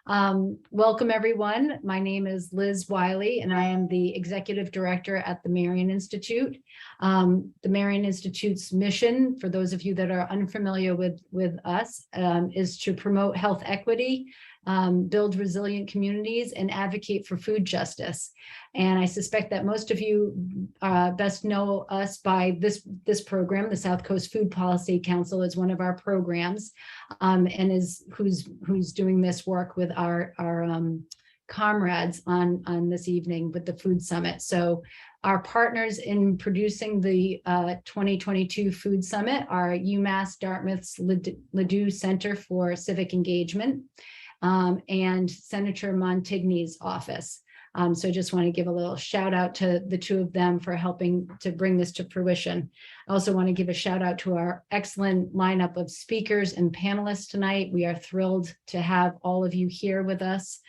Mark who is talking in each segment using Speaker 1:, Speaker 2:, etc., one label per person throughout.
Speaker 1: Welcome, everyone. My name is Liz Wiley, and I am the Executive Director at the Marion Institute. The Marion Institute's mission, for those of you that are unfamiliar with us, is to promote health equity, build resilient communities, and advocate for food justice. And I suspect that most of you best know us by this program. The South Coast Food Policy Council is one of our programs, and who's doing this work with our comrades on this evening with the Food Summit. So our partners in producing the 2022 Food Summit are UMass Dartmouth's Ladue Center for Civic Engagement, and Senator Montigny's office. So I just want to give a little shout out to the two of them for helping to bring this to fruition. I also want to give a shout out to our excellent lineup of speakers and panelists tonight. We are thrilled to have all of you here with us.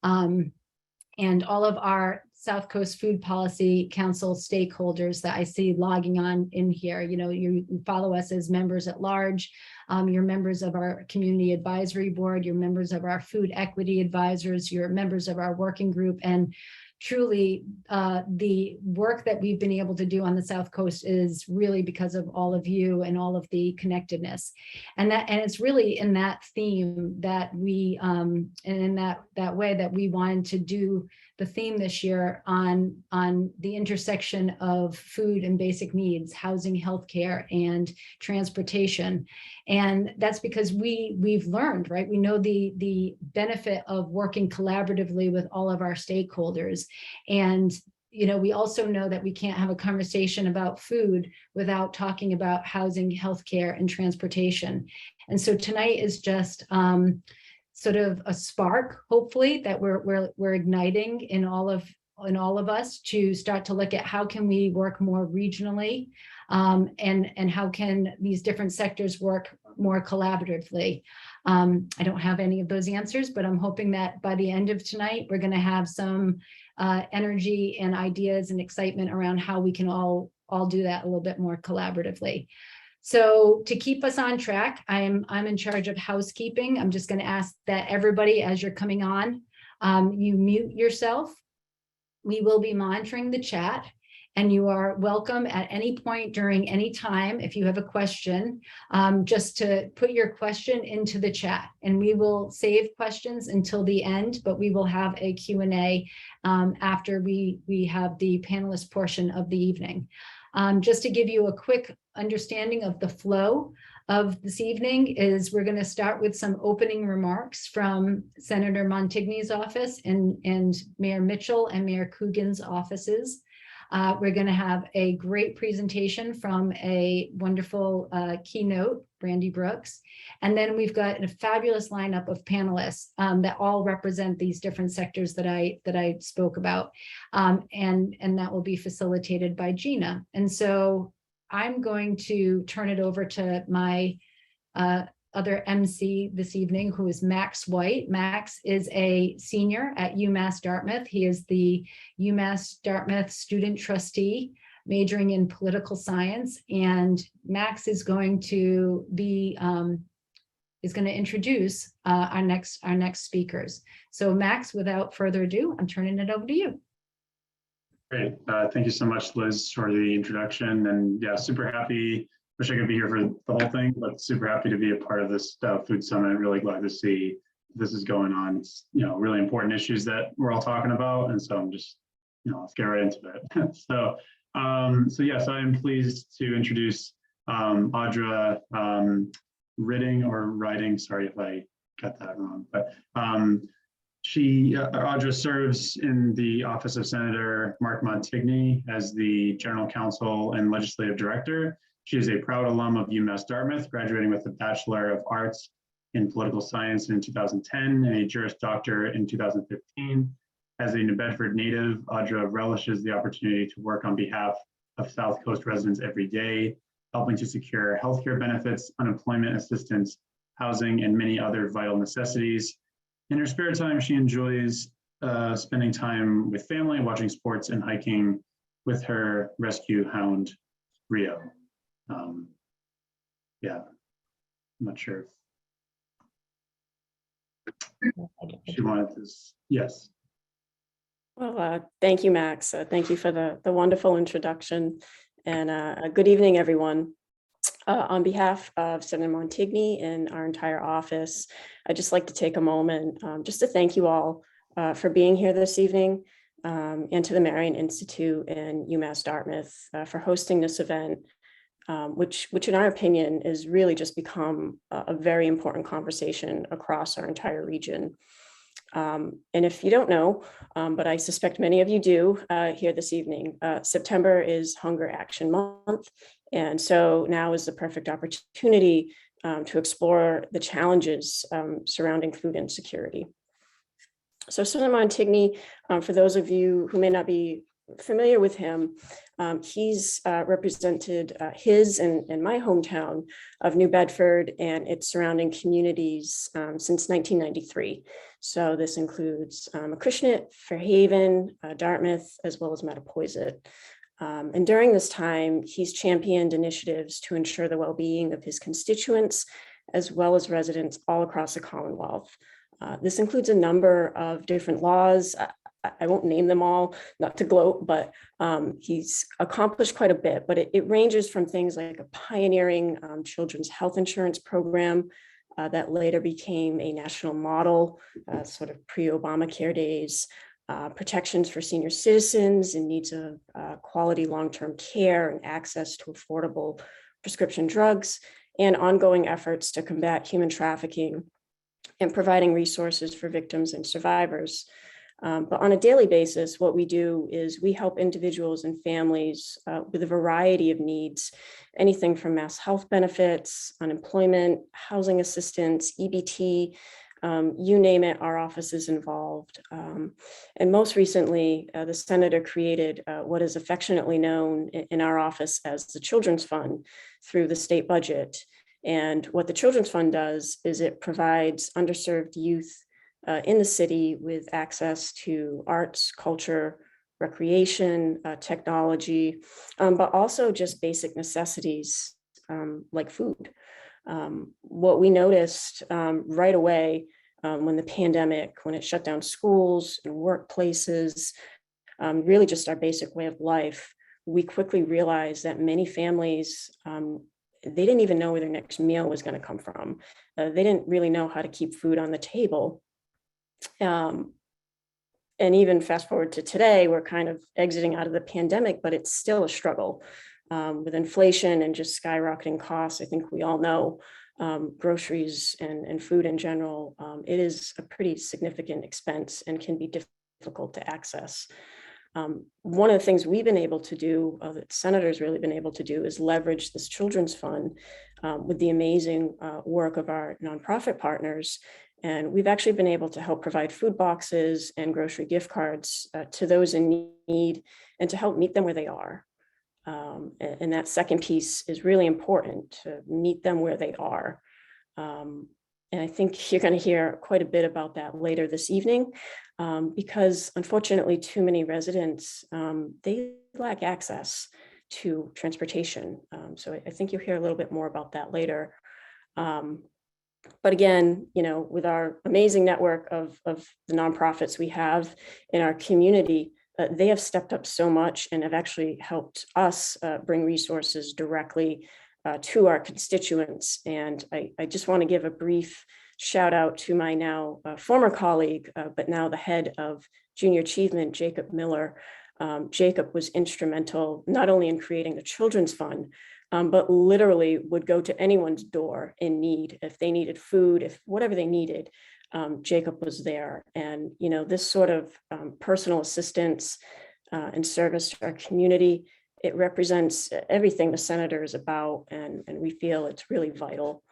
Speaker 1: And all of our South Coast Food Policy Council stakeholders that I see logging on in here. You know, you follow us as members at large. You're members of our Community Advisory Board, you're members of our Food Equity Advisors, you're members of our working group, and truly the work that we've been able to do on the South Coast is really because of all of you and all of the connectedness. And it's really in that theme that we, and in that way that we wanted to do the theme this year on the intersection of food and basic needs, housing, healthcare, and transportation. And that's because we've learned, right? We know the benefit of working collaboratively with all of our stakeholders. And you know, we also know that we can't have a conversation about food without talking about housing, healthcare, and transportation. And so tonight is just sort of a spark, hopefully, that we're igniting in all of us to start to look at how can we work more regionally, and how can these different sectors work more collaboratively. I don't have any of those answers, but I'm hoping that by the end of tonight, we're going to have some energy and ideas and excitement around how we can all do that a little bit more collaboratively. So to keep us on track, I'm in charge of housekeeping. I'm just going to ask that everybody, as you're coming on, you mute yourself. We will be monitoring the chat, and you are welcome at any point during any time, if you have a question, just to put your question into the chat, and we will save questions until the end, but we will have a Q&A after we have the panelist portion of the evening. Just to give you a quick understanding of the flow of this evening is we're going to start with some opening remarks from Senator Montigny's office and Mayor Mitchell and Mayor Coogan's offices. We're going to have a great presentation from a wonderful keynote, Brandy Brooks. And then we've got a fabulous lineup of panelists that all represent these different sectors that I spoke about. And that will be facilitated by Gina. And so I'm going to turn it over to my other MC this evening, who is Max White. Max is a senior at UMass Dartmouth. He is the UMass Dartmouth student trustee, majoring in political science. And Max is going to be introduce our next speakers. So Max, without further ado, I'm turning it over to you.
Speaker 2: Great. Thank you so much, Liz, for the introduction. And yeah, super happy. Wish I could be here for the whole thing, but super happy to be a part of this Food Summit. Really glad to see this is going on. It's, you know, really important issues that we're all talking about. And so I'm just, you know, let's get right into it. So yes, I am pleased to introduce Audra Writing. Sorry if I got that wrong, but Audra serves in the office of Senator Mark Montigny as the General Counsel and Legislative Director. She is a proud alum of UMass Dartmouth, graduating with a Bachelor of Arts in Political Science in 2010 and a Juris Doctor in 2015. As a New Bedford native, Audra relishes the opportunity to work on behalf of South Coast residents every day, helping to secure healthcare benefits, unemployment assistance, housing, and many other vital necessities. In her spare time, she enjoys spending time with family, watching sports, and hiking with her rescue hound, Rio. Yeah, I'm not sure. she wanted this. Yes.
Speaker 3: Well, thank you, Max. Thank you for the wonderful introduction, and good evening, everyone. On behalf of Senator Montigny and our entire office, I'd just like to take a moment just to thank you all for being here this evening, and to the Marion Institute and UMass Dartmouth for hosting this event, which in our opinion is really just become a very important conversation across our entire region. And if you don't know, but I suspect many of you do here this evening, September is Hunger Action Month. And so now is the perfect opportunity to explore the challenges surrounding food insecurity. So Senator Montigny, for those of you who may not be familiar with him, he's represented his and my hometown of New Bedford and its surrounding communities since 1993. So this includes Acushnet, Fairhaven, Dartmouth, as well as Mattapoisett. And during this time, he's championed initiatives to ensure the well-being of his constituents, as well as residents all across the Commonwealth. This includes a number of different laws. I won't name them all, not to gloat, but he's accomplished quite a bit. But it ranges from things like a pioneering children's health insurance program that later became a national model, sort of pre-Obamacare days, protections for senior citizens in needs of quality long-term care and access to affordable prescription drugs, and ongoing efforts to combat human trafficking and providing resources for victims and survivors. But on a daily basis, what we do is we help individuals and families with a variety of needs, anything from mass health benefits, unemployment, housing assistance, EBT, you name it, our office is involved. And most recently, the Senator created what is affectionately known in our office as the Children's Fund through the state budget. And what the Children's Fund does is it provides underserved youth in the city with access to arts, culture, recreation, technology, but also just basic necessities like food. What we noticed right away when the pandemic, when it shut down schools and workplaces, really just our basic way of life, we quickly realized that many families, they didn't even know where their next meal was going to come from. They didn't really know how to keep food on the table. And even fast forward to today, we're kind of exiting out of the pandemic, but it's still a struggle with inflation and just skyrocketing costs. I think we all know groceries and food in general, it is a pretty significant expense and can be difficult to access. One of the things we've been able to do, that Senator's really been able to do, is leverage this Children's Fund with the amazing work of our nonprofit partners. And we've actually been able to help provide food boxes and grocery gift cards to those in need and to help meet them where they are. And that second piece is really important, to meet them where they are. And I think you're going to hear quite a bit about that later this evening, because unfortunately, too many residents, they lack access to transportation. So I think you'll hear a little bit more about that later. But again, you know, with our amazing network of the nonprofits we have in our community, they have stepped up so much and have actually helped us bring resources directly to our constituents. And I just want to give a brief shout out to my now former colleague, but now the head of Junior Achievement, Jacob Miller. Jacob was instrumental not only in creating the Children's Fund, but literally would go to anyone's door in need. If they needed food, if whatever they needed, Jacob was there. And, you know, this sort of personal assistance and service to our community, it represents everything the Senator is about, and we feel it's really vital.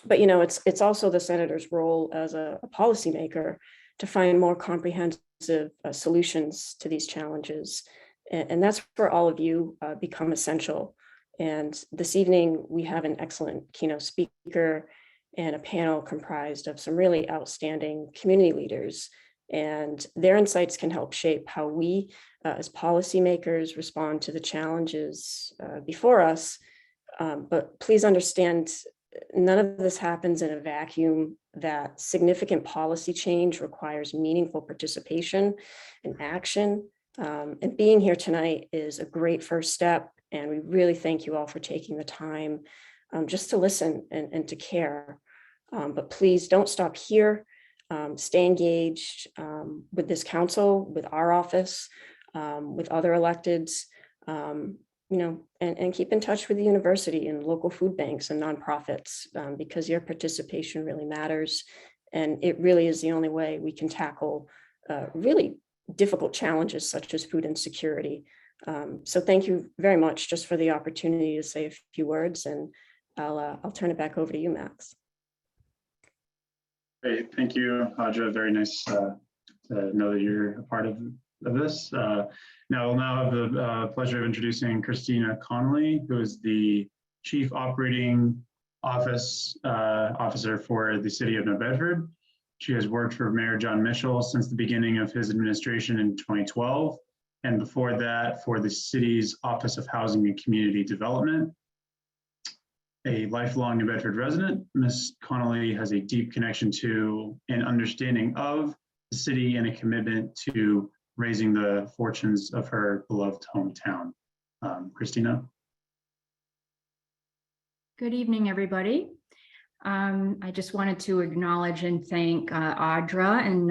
Speaker 3: But, you know, it's also the Senator's role as a policymaker to find more comprehensive solutions to these challenges. And that's where all of you become essential. And this evening, we have an excellent keynote speaker and a panel comprised of some really outstanding community leaders. And their insights can help shape how we, as policymakers, respond to the challenges before us. But please understand, none of this happens in a vacuum. that significant policy change requires meaningful participation and action. And being here tonight is a great first step. And we really thank you all for taking the time just to listen and to care. But please don't stop here. Stay engaged with this council, with our office, with other electeds, and keep in touch with the university and local food banks and nonprofits, because your participation really matters. And it really is the only way we can tackle really difficult challenges such as food insecurity. So thank you very much just for the opportunity to say a few words, and I'll turn it back over to you, Max.
Speaker 2: Great, thank you, Audra. Very nice to know that you're a part of this. Now we'll have the pleasure of introducing Christina Connelly, who is the Chief Operating Officer for the City of New Bedford. She has worked for Mayor John Mitchell since the beginning of his administration in 2012, and before that for the city's Office of Housing and Community Development. A lifelong New Bedford resident, Ms. Connelly has a deep connection to and understanding of the city and a commitment to raising the fortunes of her beloved hometown. Christina.
Speaker 4: Good evening, everybody. I just wanted to acknowledge and thank Audra and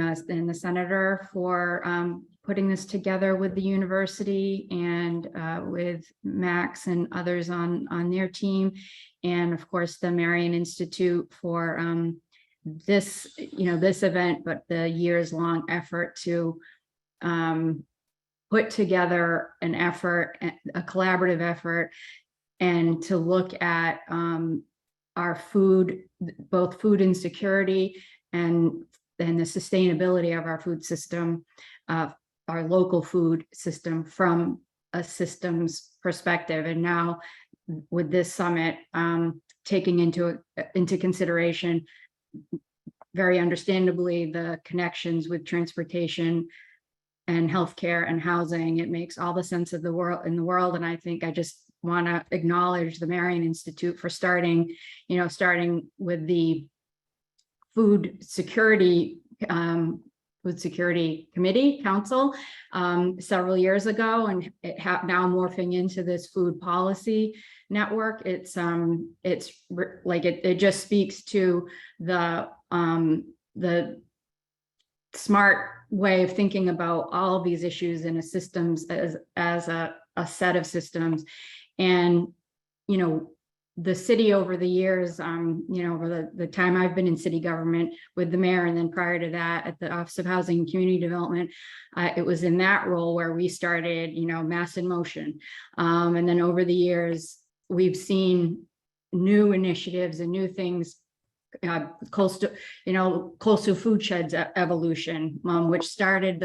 Speaker 4: the Senator for putting this together with the university and with Max and others on their team. And of course, the Marion Institute for this event, but the years-long effort to put together an effort, a collaborative effort, and to look at our food, both food insecurity and the sustainability of our food system, our local food system from a systems perspective. And now with this summit, taking into consideration, very understandably, the connections with transportation and healthcare and housing, it makes all the sense of the world in the world. And I think I just want to acknowledge the Marion Institute for starting with the food security committee council several years ago, and it now morphing into this food policy network. It just speaks to the smart way of thinking about all of these issues in a systems as a set of systems. And the city over the years, over the time I've been in city government with the mayor, and then prior to that at the Office of Housing and Community Development, it was in that role where we started, Mass in Motion. And then over the years, we've seen new initiatives and new things, coastal food sheds evolution, which started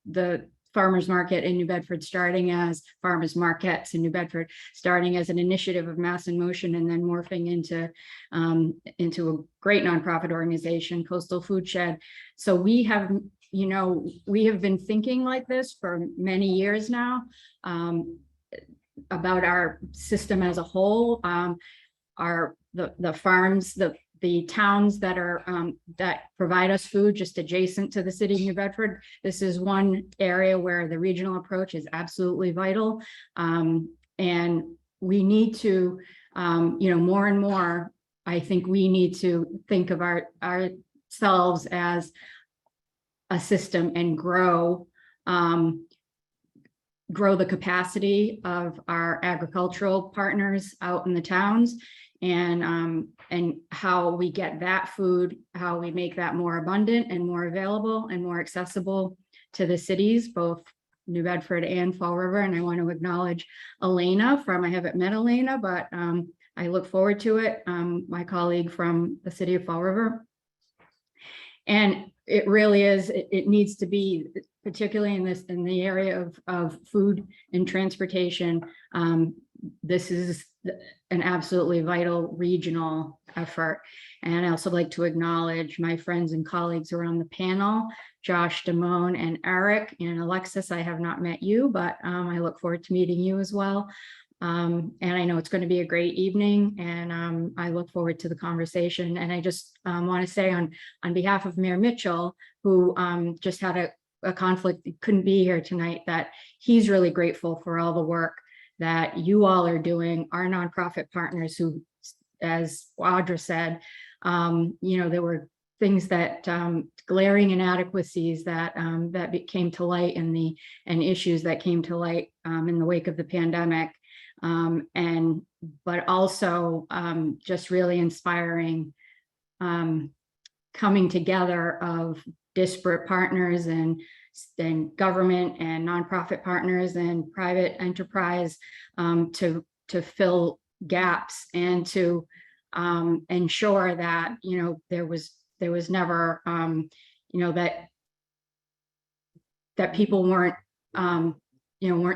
Speaker 4: the farmers market in New Bedford, starting as farmers markets in New Bedford, starting as an initiative of Mass in Motion, and then morphing into a great nonprofit organization, Coastal Food Shed. So we have been thinking like this for many years now, about our system as a whole, the farms, the towns that are that provide us food just adjacent to the city of New Bedford. This is one area where the regional approach is absolutely vital, and we need to, more and more. I think we need to think of ourselves as a system and grow the capacity of our agricultural partners out in the towns, and how we get that food, how we make that more abundant and more available and more accessible to the cities, both New Bedford and Fall River. And I want to acknowledge Elena I haven't met Elena, but I look forward to it, my colleague from the city of Fall River. And it really is, it needs to be, particularly in the area of food and transportation, this is an absolutely vital regional effort. And I also like to acknowledge my friends and colleagues who are on the panel, Josh, Damon, and Eric, and Alexis. I have not met you, but I look forward to meeting you as well. And I know it's going to be a great evening, and I look forward to the conversation. And I just want to say on behalf of Mayor Mitchell, who just had a conflict, couldn't be here tonight, that he's really grateful for all the work that you all are doing, our nonprofit partners who, as Audra said, there were things that glaring inadequacies that came to light and issues that came to light in the wake of the pandemic. But also just really inspiring coming together of disparate partners and government and nonprofit partners and private enterprise to fill gaps and to ensure that there was never that people weren't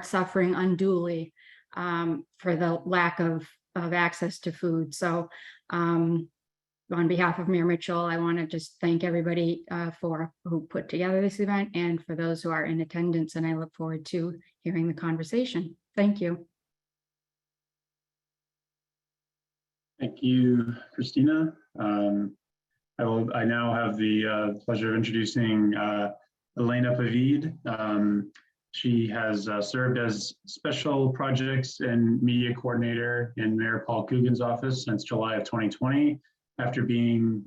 Speaker 4: suffering unduly for the lack of access to food. So on behalf of Mayor Mitchell, I want to just thank everybody who put together this event and for those who are in attendance, and I look forward to hearing the conversation. Thank you.
Speaker 2: Thank you, Christina. I now have the pleasure of introducing Elena Pavid. She has served as Special Projects and Media Coordinator in Mayor Paul Coogan's office since July of 2020, after beginning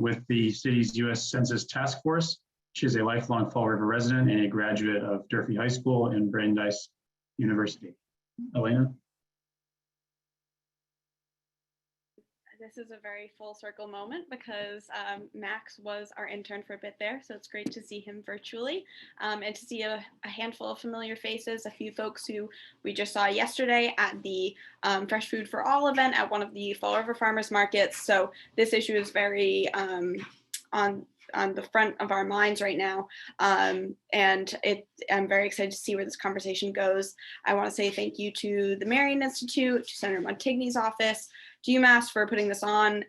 Speaker 2: with the city's U.S. Census Task Force. She is a lifelong Fall River resident and a graduate of Durfee High School and Brandeis University. Elena?
Speaker 5: This is a very full circle moment because Max was our intern for a bit there, so it's great to see him virtually and to see a handful of familiar faces, a few folks who we just saw yesterday at the Fresh Food for All event at one of the Fall River Farmers Markets. So this issue is very on the front of our minds right now. I'm very excited to see where this conversation goes. I want to say thank you to the Marion Institute, to Senator Montigny's office, to UMass for putting this on.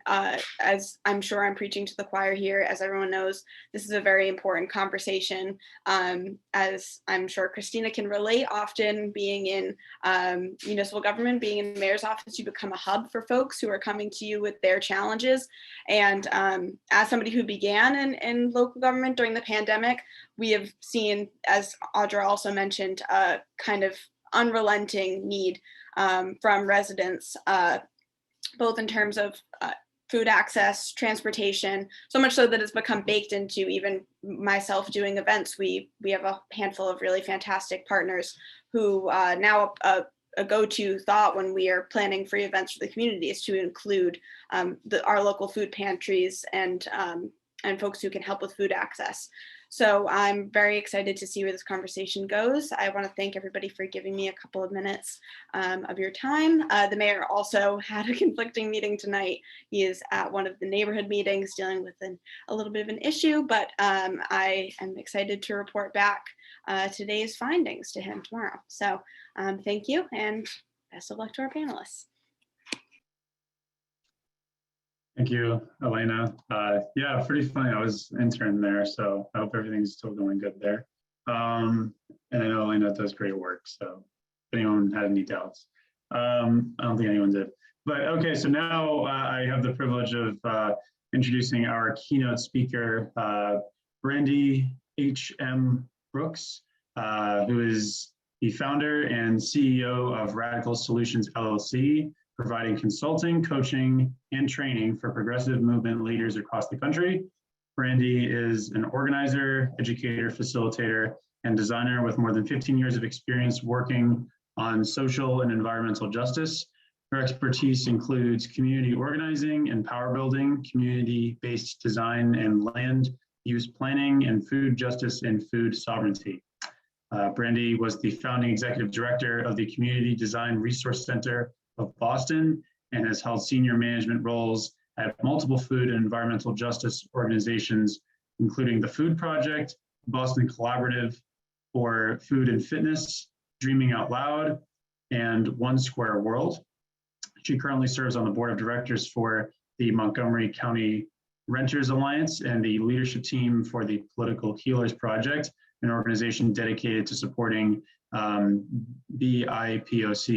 Speaker 5: As I'm sure I'm preaching to the choir here, as everyone knows, this is a very important conversation. As I'm sure Christina can relate, often being in municipal government, being in the mayor's office, you become a hub for folks who are coming to you with their challenges. And as somebody who began in local government during the pandemic, we have seen, as Audra also mentioned, a kind of unrelenting need from residents, both in terms of food access, transportation, so much so that it's become baked into even myself doing events. We have a handful of really fantastic partners who now a go-to thought when we are planning free events for the community is to include our local food pantries and folks who can help with food access. So I'm very excited to see where this conversation goes. I want to thank everybody for giving me a couple of minutes of your time. The mayor also had a conflicting meeting tonight. He is at one of the neighborhood meetings dealing with a little bit of an issue, but I am excited to report back today's findings to him tomorrow. So thank you and best of luck to our panelists.
Speaker 2: Thank you, Elena. Yeah, pretty funny. I was intern there, so I hope everything's still going good there. And I know Elena does great work, so if anyone had any doubts, I don't think anyone did. But okay, so now I have the privilege of introducing our keynote speaker, Brandy H.M. Brooks, who is the founder and CEO of Radical Solutions LLC, providing consulting, coaching, and training for progressive movement leaders across the country. Brandy is an organizer, educator, facilitator, and designer with more than 15 years of experience working on social and environmental justice. Her expertise includes community organizing and power building, community-based design and land use planning, and food justice and food sovereignty. Brandy was the founding executive director of the Community Design Resource Center of Boston and has held senior management roles at multiple food and environmental justice organizations, including the Food Project, Boston Collaborative for Food and Fitness, Dreaming Out Loud, and One Square World. She currently serves on the board of directors for the Montgomery County Renters Alliance and the leadership team for the Political Healers Project, an organization dedicated to supporting BIPOC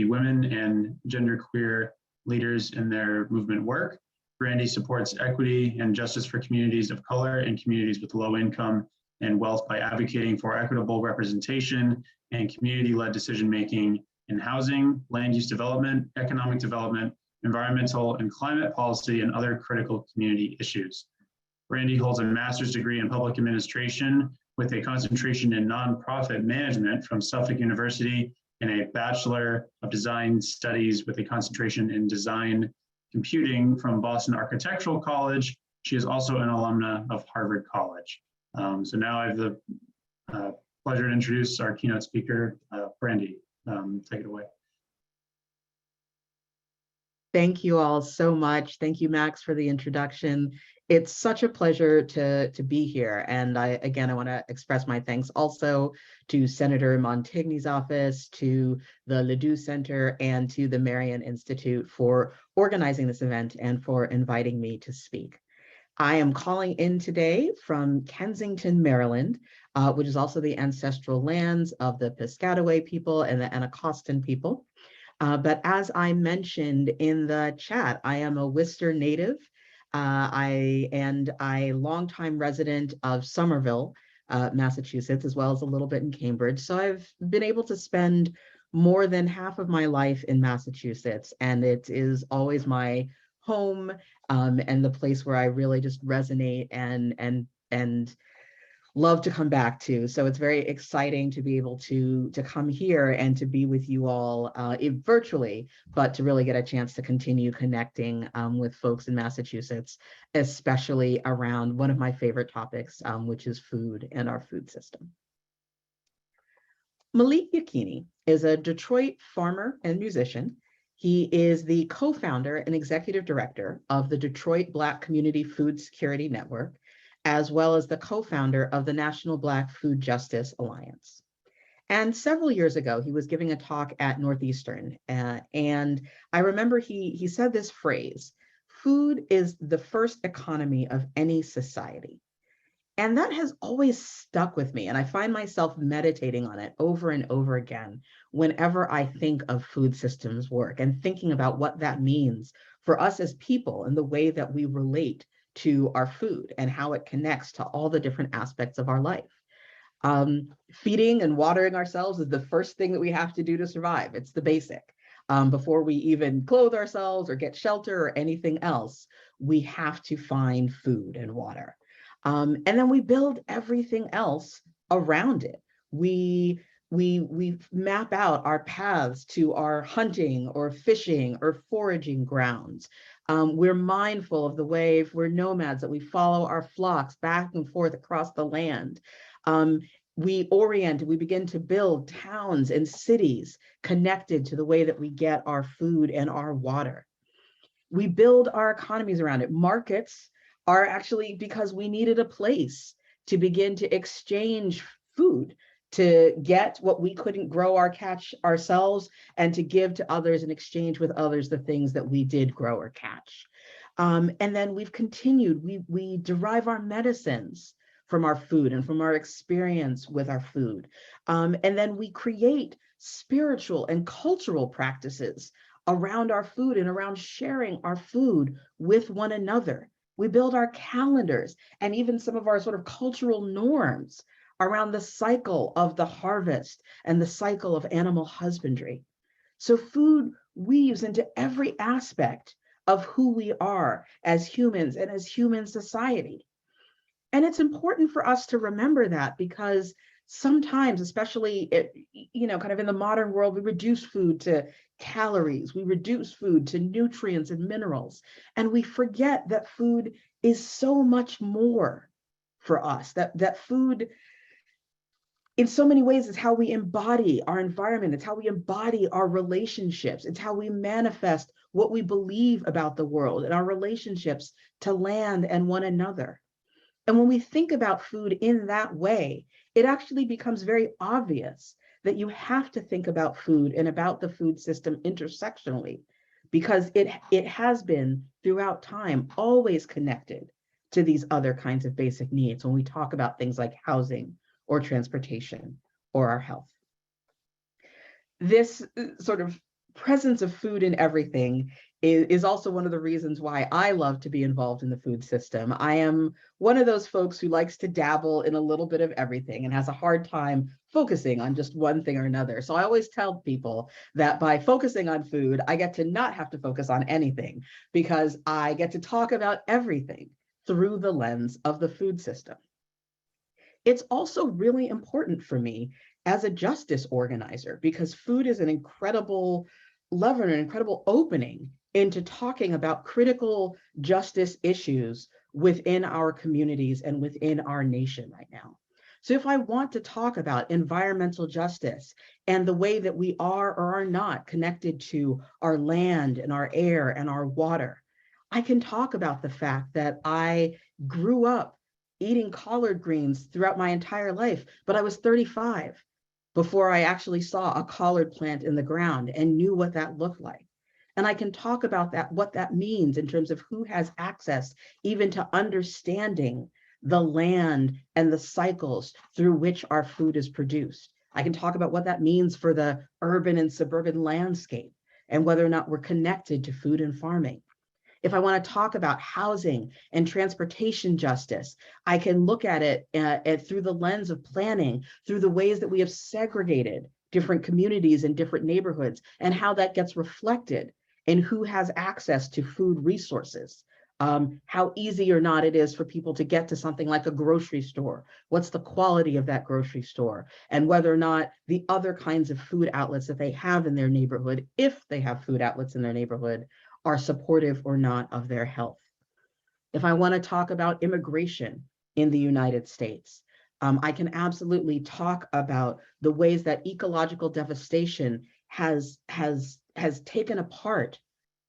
Speaker 2: women and genderqueer leaders in their movement work. Brandy supports equity and justice for communities of color and communities with low income and wealth by advocating for equitable representation and community-led decision-making in housing, land use development, economic development, environmental and climate policy, and other critical community issues. Brandy holds a master's degree in public administration with a concentration in nonprofit management from Suffolk University and a Bachelor of Design Studies with a concentration in design computing from Boston Architectural College. She is also an alumna of Harvard College. So now I have the pleasure to introduce our keynote speaker, Brandy. Take it away.
Speaker 6: Thank you all so much. Thank you, Max, for the introduction. It's such a pleasure to be here. And I want to express my thanks also to Senator Montigny's office, to the Ledoux Center, and to the Marion Institute for organizing this event and for inviting me to speak. I am calling in today from Kensington, Maryland, which is also the ancestral lands of the Piscataway people and the Anacostan people. But as I mentioned in the chat, I am a Worcester native. I longtime resident of Somerville, Massachusetts, as well as a little bit in Cambridge. So I've been able to spend more than half of my life in Massachusetts, and it is always my home and the place where I really just resonate and love to come back to. So it's very exciting to be able to come here and to be with you all virtually, but to really get a chance to continue connecting with folks in Massachusetts, especially around one of my favorite topics, which is food and our food system. Malik Yakini is a Detroit farmer and musician. He is the co-founder and executive director of the Detroit Black Community Food Security Network, as well as the co-founder of the National Black Food Justice Alliance. And several years ago, he was giving a talk at Northeastern, and I remember he said this phrase, "Food is the first economy of any society." And that has always stuck with me, and I find myself meditating on it over and over again whenever I think of food systems work and thinking about what that means for us as people and the way that we relate to our food and how it connects to all the different aspects of our life. Feeding and watering ourselves is the first thing that we have to do to survive. It's the basic. Before we even clothe ourselves or get shelter or anything else, we have to find food and water. And then we build everything else around it. We map out our paths to our hunting or fishing or foraging grounds. We're mindful of the way, if we're nomads, that we follow our flocks back and forth across the land. We begin to build towns and cities connected to the way that we get our food and our water. We build our economies around it. Markets are actually because we needed a place to begin to exchange food, to get what we couldn't grow or catch ourselves, and to give to others and exchange with others the things that we did grow or catch. And then we've continued, we derive our medicines from our food and from our experience with our food. And then we create spiritual and cultural practices around our food and around sharing our food with one another. We build our calendars and even some of our sort of cultural norms around the cycle of the harvest and the cycle of animal husbandry. So food weaves into every aspect of who we are as humans and as human society. And it's important for us to remember that, because sometimes, especially kind of in the modern world, we reduce food to calories, we reduce food to nutrients and minerals, and we forget that food is so much more for us, that food in so many ways is how we embody our environment, it's how we embody our relationships, it's how we manifest what we believe about the world and our relationships to land and one another. And when we think about food in that way, it actually becomes very obvious that you have to think about food and about the food system intersectionally, because it has been throughout time always connected to these other kinds of basic needs when we talk about things like housing or transportation or our health. This sort of presence of food in everything is also one of the reasons why I love to be involved in the food system. I am one of those folks who likes to dabble in a little bit of everything and has a hard time focusing on just one thing or another. So I always tell people that by focusing on food, I get to not have to focus on anything because I get to talk about everything through the lens of the food system. It's also really important for me as a justice organizer because food is an incredible lever, an incredible opening into talking about critical justice issues within our communities and within our nation right now. So if I want to talk about environmental justice and the way that we are or are not connected to our land and our air and our water, I can talk about the fact that I grew up eating collard greens throughout my entire life, but I was 35 before I actually saw a collard plant in the ground and knew what that looked like. And I can talk about that, what that means in terms of who has access even to understanding the land and the cycles through which our food is produced. I can talk about what that means for the urban and suburban landscape and whether or not we're connected to food and farming. If I want to talk about housing and transportation justice, I can look at it through the lens of planning, through the ways that we have segregated different communities and different neighborhoods, and how that gets reflected in who has access to food resources, how easy or not it is for people to get to something like a grocery store, what's the quality of that grocery store, and whether or not the other kinds of food outlets that they have in their neighborhood, if they have food outlets in their neighborhood, are supportive or not of their health. If I want to talk about immigration in the United States, I can absolutely talk about the ways that ecological devastation has taken apart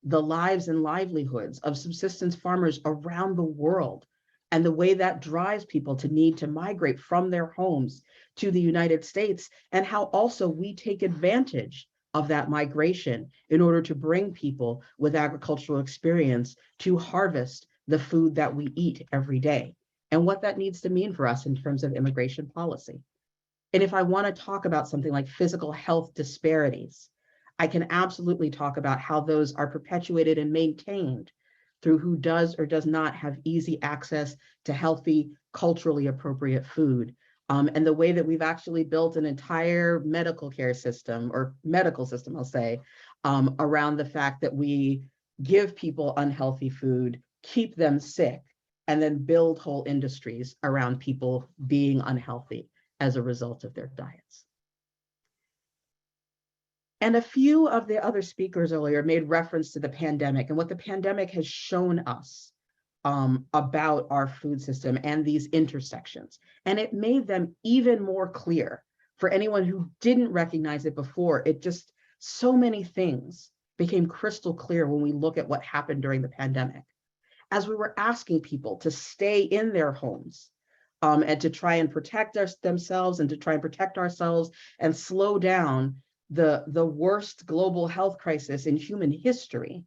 Speaker 6: the lives and livelihoods of subsistence farmers around the world, and the way that drives people to need to migrate from their homes to the United States, and how also we take advantage of that migration in order to bring people with agricultural experience to harvest the food that we eat every day, and what that needs to mean for us in terms of immigration policy. And if I want to talk about something like physical health disparities, I can absolutely talk about how those are perpetuated and maintained through who does or does not have easy access to healthy, culturally appropriate food. And the way that we've actually built an entire medical care system, or medical system, I'll say, around the fact that we give people unhealthy food, keep them sick, and then build whole industries around people being unhealthy as a result of their diets. And a few of the other speakers earlier made reference to the pandemic and what the pandemic has shown us about our food system and these intersections. And it made them even more clear for anyone who didn't recognize it before. It just, so many things became crystal clear when we look at what happened during the pandemic. As we were asking people to stay in their homes and to try and protect themselves and to try and protect ourselves and slow down the worst global health crisis in human history,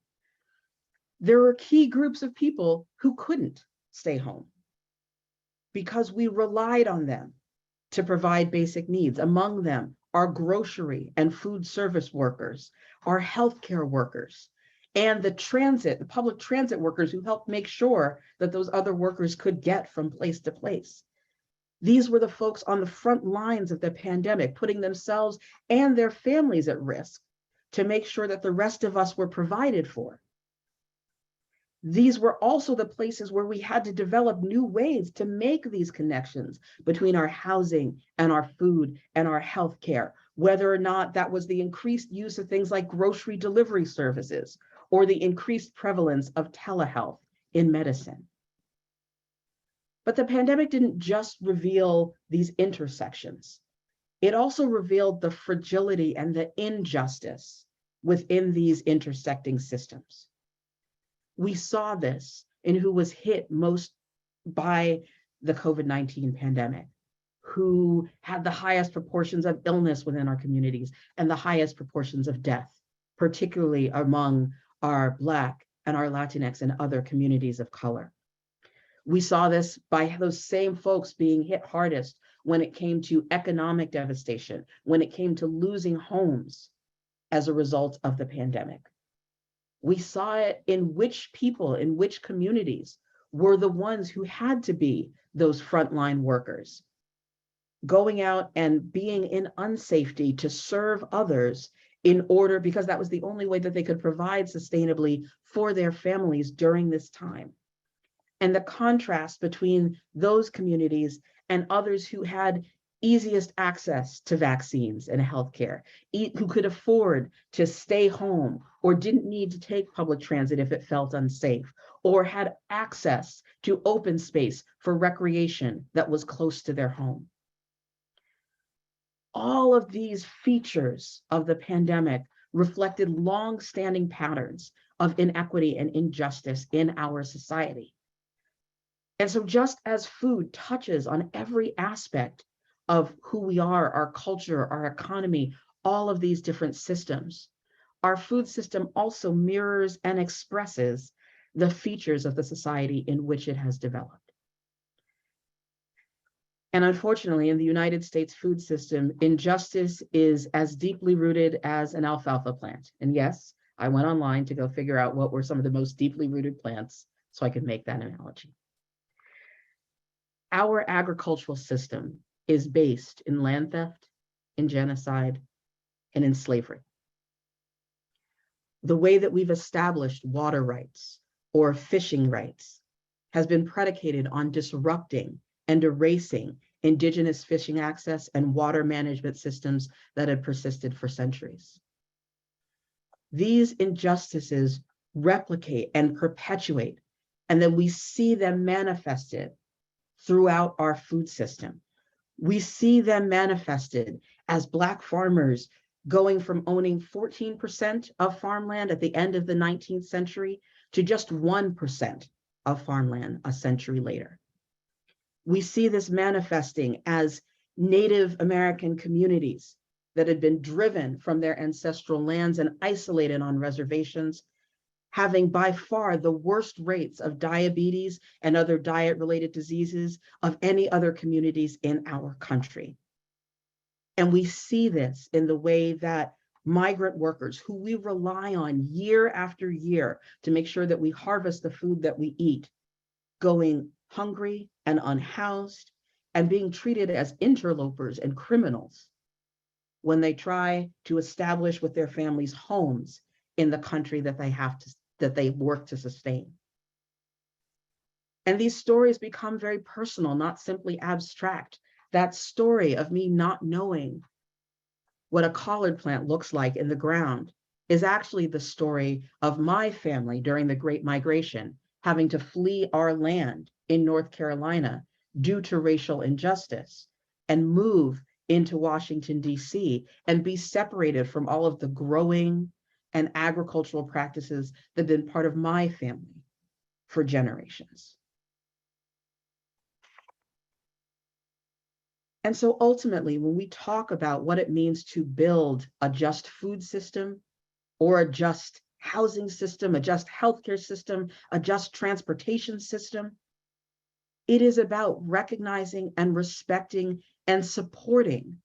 Speaker 6: there were key groups of people who couldn't stay home because we relied on them to provide basic needs. Among them, our grocery and food service workers, our healthcare workers, and the public transit workers who helped make sure that those other workers could get from place to place. These were the folks on the front lines of the pandemic, putting themselves and their families at risk to make sure that the rest of us were provided for. These were also the places where we had to develop new ways to make these connections between our housing and our food and our healthcare, whether or not that was the increased use of things like grocery delivery services or the increased prevalence of telehealth in medicine. But the pandemic didn't just reveal these intersections. It also revealed the fragility and the injustice within these intersecting systems. We saw this in who was hit most by the COVID-19 pandemic, who had the highest proportions of illness within our communities and the highest proportions of death, particularly among our Black and our Latinx and other communities of color. We saw this by those same folks being hit hardest when it came to economic devastation, when it came to losing homes as a result of the pandemic. We saw it in which people, in which communities were the ones who had to be those frontline workers, going out and being in unsafety to serve others in order, because that was the only way that they could provide sustainably for their families during this time. And the contrast between those communities and others who had easiest access to vaccines and healthcare, who could afford to stay home or didn't need to take public transit if it felt unsafe, or had access to open space for recreation that was close to their home. All of these features of the pandemic reflected long-standing patterns of inequity and injustice in our society. And so just as food touches on every aspect of who we are, our culture, our economy, all of these different systems, our food system also mirrors and expresses the features of the society in which it has developed. And unfortunately, in the United States food system, injustice is as deeply rooted as an alfalfa plant. And yes, I went online to go figure out what were some of the most deeply rooted plants so I could make that analogy. Our agricultural system is based in land theft, in genocide, and in slavery. The way that we've established water rights or fishing rights has been predicated on disrupting and erasing indigenous fishing access and water management systems that had persisted for centuries. These injustices replicate and perpetuate, and then we see them manifested throughout our food system. We see them manifested as Black farmers going from owning 14% of farmland at the end of the 19th century to just 1% of farmland a century later. We see this manifesting as Native American communities that had been driven from their ancestral lands and isolated on reservations, having by far the worst rates of diabetes and other diet-related diseases of any other communities in our country. And we see this in the way that migrant workers, who we rely on year after year to make sure that we harvest the food that we eat, going hungry and unhoused and being treated as interlopers and criminals when they try to establish with their families homes in the country that they work to sustain. And these stories become very personal, not simply abstract. That story of me not knowing what a collard plant looks like in the ground is actually the story of my family during the Great Migration, having to flee our land in North Carolina due to racial injustice and move into Washington, D.C. and be separated from all of the growing and agricultural practices that have been part of my family for generations. And so ultimately, when we talk about what it means to build a just food system or a just housing system, a just healthcare system, a just transportation system, it is about recognizing and respecting and supporting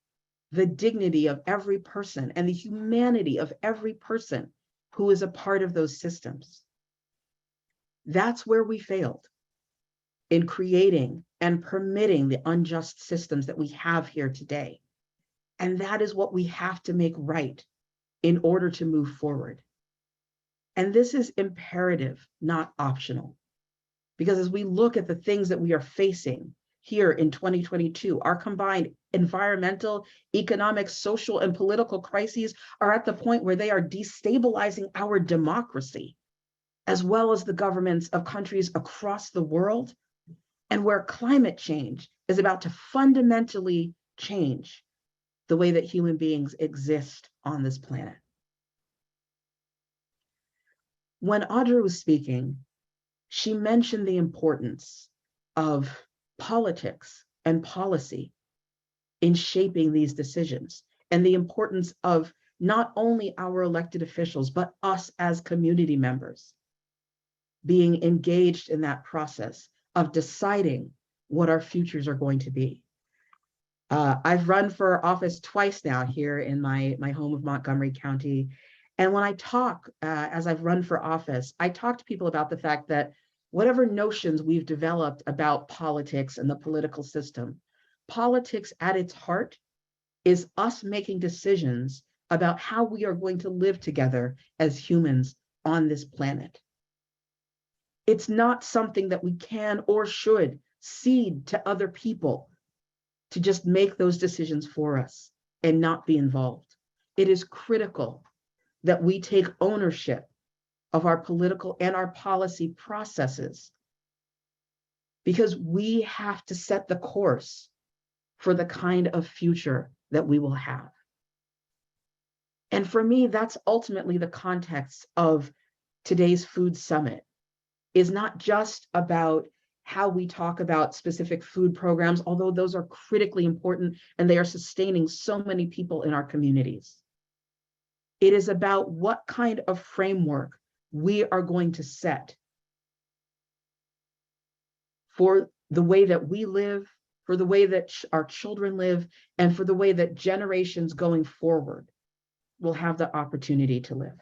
Speaker 6: the dignity of every person and the humanity of every person who is a part of those systems. That's where we failed in creating and permitting the unjust systems that we have here today. And that is what we have to make right in order to move forward. And this is imperative, not optional. Because as we look at the things that we are facing here in 2022, our combined environmental, economic, social, and political crises are at the point where they are destabilizing our democracy, as well as the governments of countries across the world, and where climate change is about to fundamentally change the way that human beings exist on this planet. When Audra was speaking, she mentioned the importance of politics and policy in shaping these decisions, and the importance of not only our elected officials, but us as community members being engaged in that process of deciding what our futures are going to be. I've run for office twice now here in my home of Montgomery County. And when I talk, as I've run for office, I talk to people about the fact that whatever notions we've developed about politics and the political system, politics at its heart is us making decisions about how we are going to live together as humans on this planet. It's not something that we can or should cede to other people to just make those decisions for us and not be involved. It is critical that we take ownership of our political and our policy processes, because we have to set the course for the kind of future that we will have. And for me, that's ultimately the context of today's food summit, is not just about how we talk about specific food programs, although those are critically important and they are sustaining so many people in our communities. It is about what kind of framework we are going to set for the way that we live, for the way that our children live, and for the way that generations going forward will have the opportunity to live.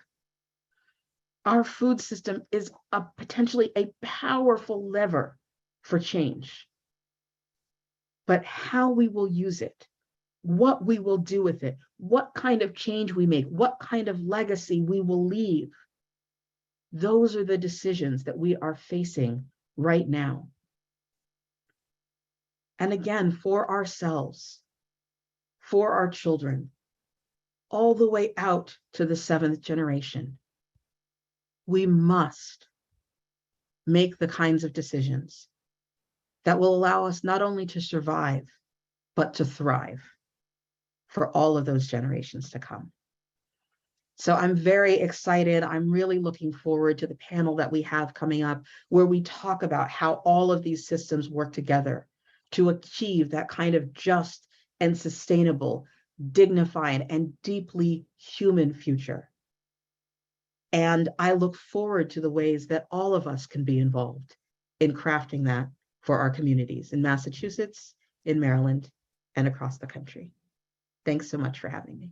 Speaker 6: Our food system is potentially a powerful lever for change. But how we will use it, what we will do with it, what kind of change we make, what kind of legacy we will leave, those are the decisions that we are facing right now. And again, for ourselves, for our children, all the way out to the 7th generation, we must make the kinds of decisions that will allow us not only to survive, but to thrive for all of those generations to come. So I'm very excited. I'm really looking forward to the panel that we have coming up, where we talk about how all of these systems work together to achieve that kind of just and sustainable, dignified, and deeply human future. And I look forward to the ways that all of us can be involved in crafting that for our communities in Massachusetts, in Maryland, and across the country. Thanks so much for having me.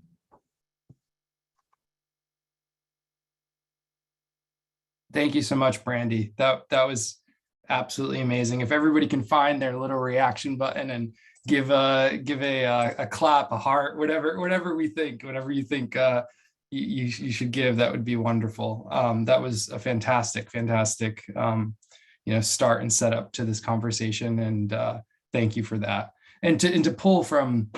Speaker 7: Thank you so much, Brandy. That was absolutely amazing. If everybody can find their little reaction button and give a clap, a heart, whatever you think you should give, that would be wonderful. That was a fantastic start and setup to this conversation, and thank you for that. And to pull from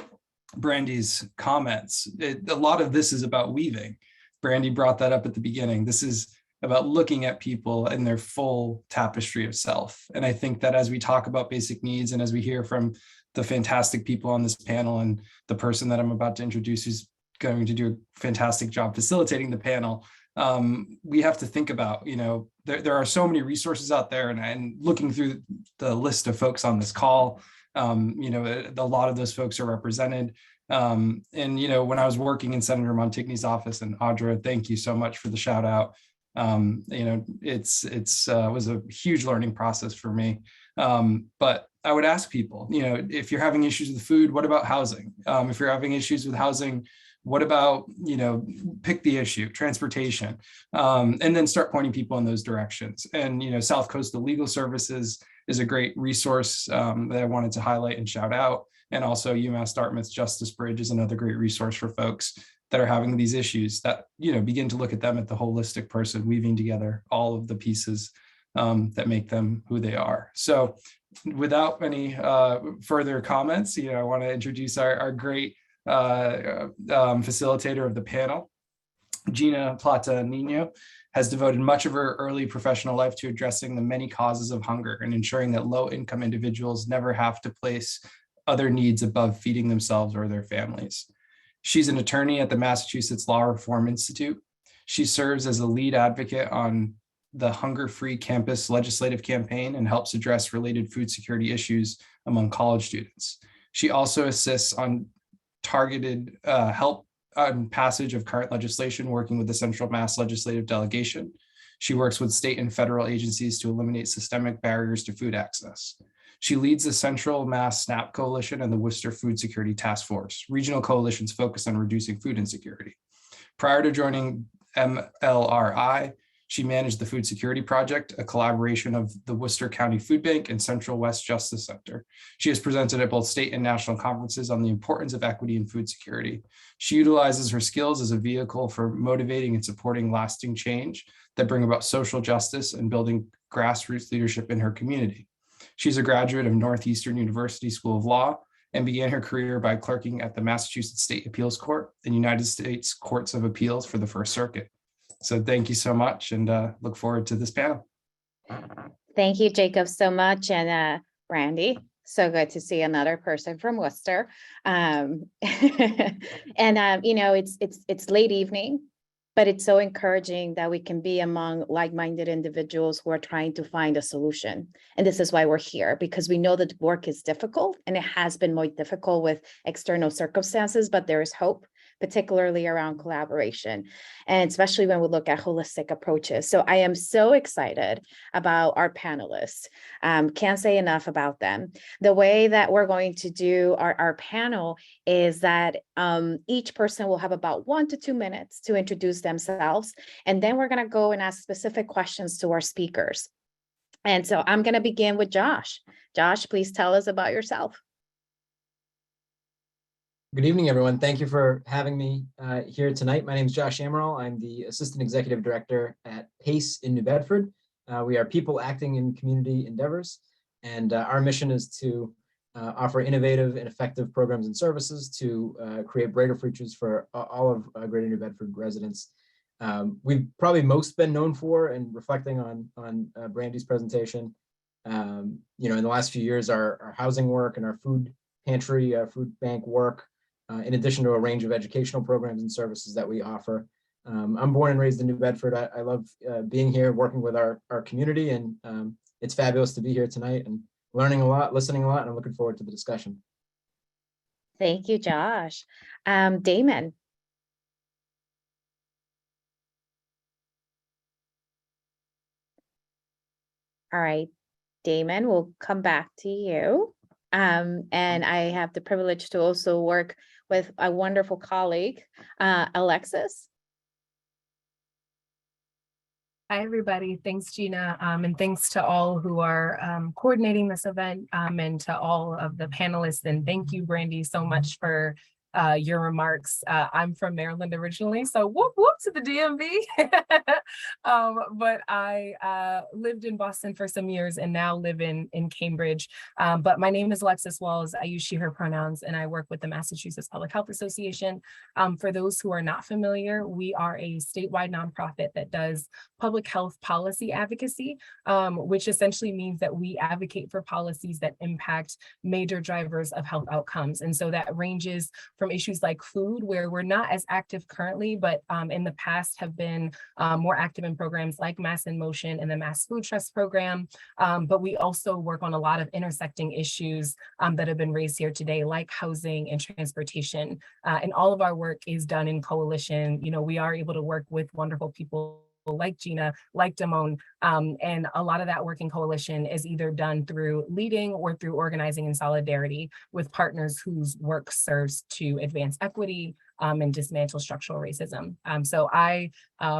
Speaker 7: Brandy's comments, a lot of this is about weaving. Brandy brought that up at the beginning. This is about looking at people in their full tapestry of self. And I think that as we talk about basic needs, and as we hear from the fantastic people on this panel, and the person that I'm about to introduce who's going to do a fantastic job facilitating the panel, we have to think about, there are so many resources out there, and looking through the list of folks on this call, a lot of those folks are represented. And when I was working in Senator Montigny's office, and Audra, thank you so much for the shout out. Was a huge learning process for me. But I would ask people, if you're having issues with food, what about housing? If you're having issues with housing, what about, pick the issue, transportation, and then start pointing people in those directions. And, South Coastal Legal Services is a great resource that I wanted to highlight and shout out. And also UMass Dartmouth Justice Bridge is another great resource for folks that are having these issues, that, begin to look at them at the holistic person, weaving together all of the pieces that make them who they are. So without any further comments, I want to introduce our great facilitator of the panel. Gina Plata Nino has devoted much of her early professional life to addressing the many causes of hunger and ensuring that low-income individuals never have to place other needs above feeding themselves or their families. She's an attorney at the Massachusetts Law Reform Institute. She serves as a lead advocate on the Hunger Free Campus legislative campaign and helps address related food security issues among college students. She also assists on targeted help on passage of current legislation, working with the Central Mass Legislative Delegation. She works with state and federal agencies to eliminate systemic barriers to food access. She leads the Central Mass SNAP Coalition and the Worcester Food Security Task Force, regional coalitions focused on reducing food insecurity. Prior to joining MLRI, she managed the Food Security Project, a collaboration of the Worcester County Food Bank and Central West Justice Center. She has presented at both state and national conferences on the importance of equity in food security. She utilizes her skills as a vehicle for motivating and supporting lasting change that bring about social justice and building grassroots leadership in her community. She's a graduate of Northeastern University School of Law and began her career by clerking at the Massachusetts State Appeals Court and United States Courts of Appeals for the First Circuit. So thank you so much, and look forward to this panel.
Speaker 8: Thank you, Jacob, so much. And Brandy, so good to see another person from Worcester. And you know, it's late evening, but it's so encouraging that we can be among like-minded individuals who are trying to find a solution. And this is why we're here, because we know that work is difficult, and it has been more difficult with external circumstances, but there is hope, particularly around collaboration, and especially when we look at holistic approaches. So I am so excited about our panelists. Can't say enough about them. The way that we're going to do our panel is that each person will have about 1 to 2 minutes to introduce themselves, and then we're going to go and ask specific questions to our speakers. And so I'm going to begin with Josh. Josh, please tell us about yourself.
Speaker 9: Good evening, everyone. Thank you for having me here tonight. My name is Josh Amaral. I'm the Assistant Executive Director at P.A.C.E in New Bedford. We are people acting in community endeavors, and our mission is to offer innovative and effective programs and services to create brighter futures for all of Greater New Bedford residents. We've probably most been known for, and reflecting on Brandy's presentation, you know, in the last few years, our housing work and our food pantry, food bank work, in addition to a range of educational programs and services that we offer. I'm born and raised in New Bedford. I love being here, working with our community, and it's fabulous to be here tonight and learning a lot, listening a lot, and I'm looking forward to the discussion.
Speaker 8: Thank you, Josh. Damon. All right, Damon, we'll come back to you. And I have the privilege to also work with a wonderful colleague, Alexis.
Speaker 10: Hi, everybody. Thanks, Gina. And thanks to all who are coordinating this event, and to all of the panelists. And thank you, Brandy, so much for your remarks. I'm from Maryland originally, so whoop whoop to the DMV. But I lived in Boston for some years and now live in Cambridge. But my name is Alexis Walls. I use she, her pronouns, and I work with the Massachusetts Public Health Association. For those who are not familiar, we are a statewide nonprofit that does public health policy advocacy, which essentially means that we advocate for policies that impact major drivers of health outcomes. And so that ranges from issues like food, where we're not as active currently, but in the past have been more active in programs like Mass in Motion and the Mass Food Trust program. But we also work on a lot of intersecting issues that have been raised here today, like housing and transportation. And all of our work is done in coalition. You know, we are able to work with wonderful people like Gina, like Damon, and a lot of that work in coalition is either done through leading or through organizing in solidarity with partners whose work serves to advance equity and dismantle structural racism. So I,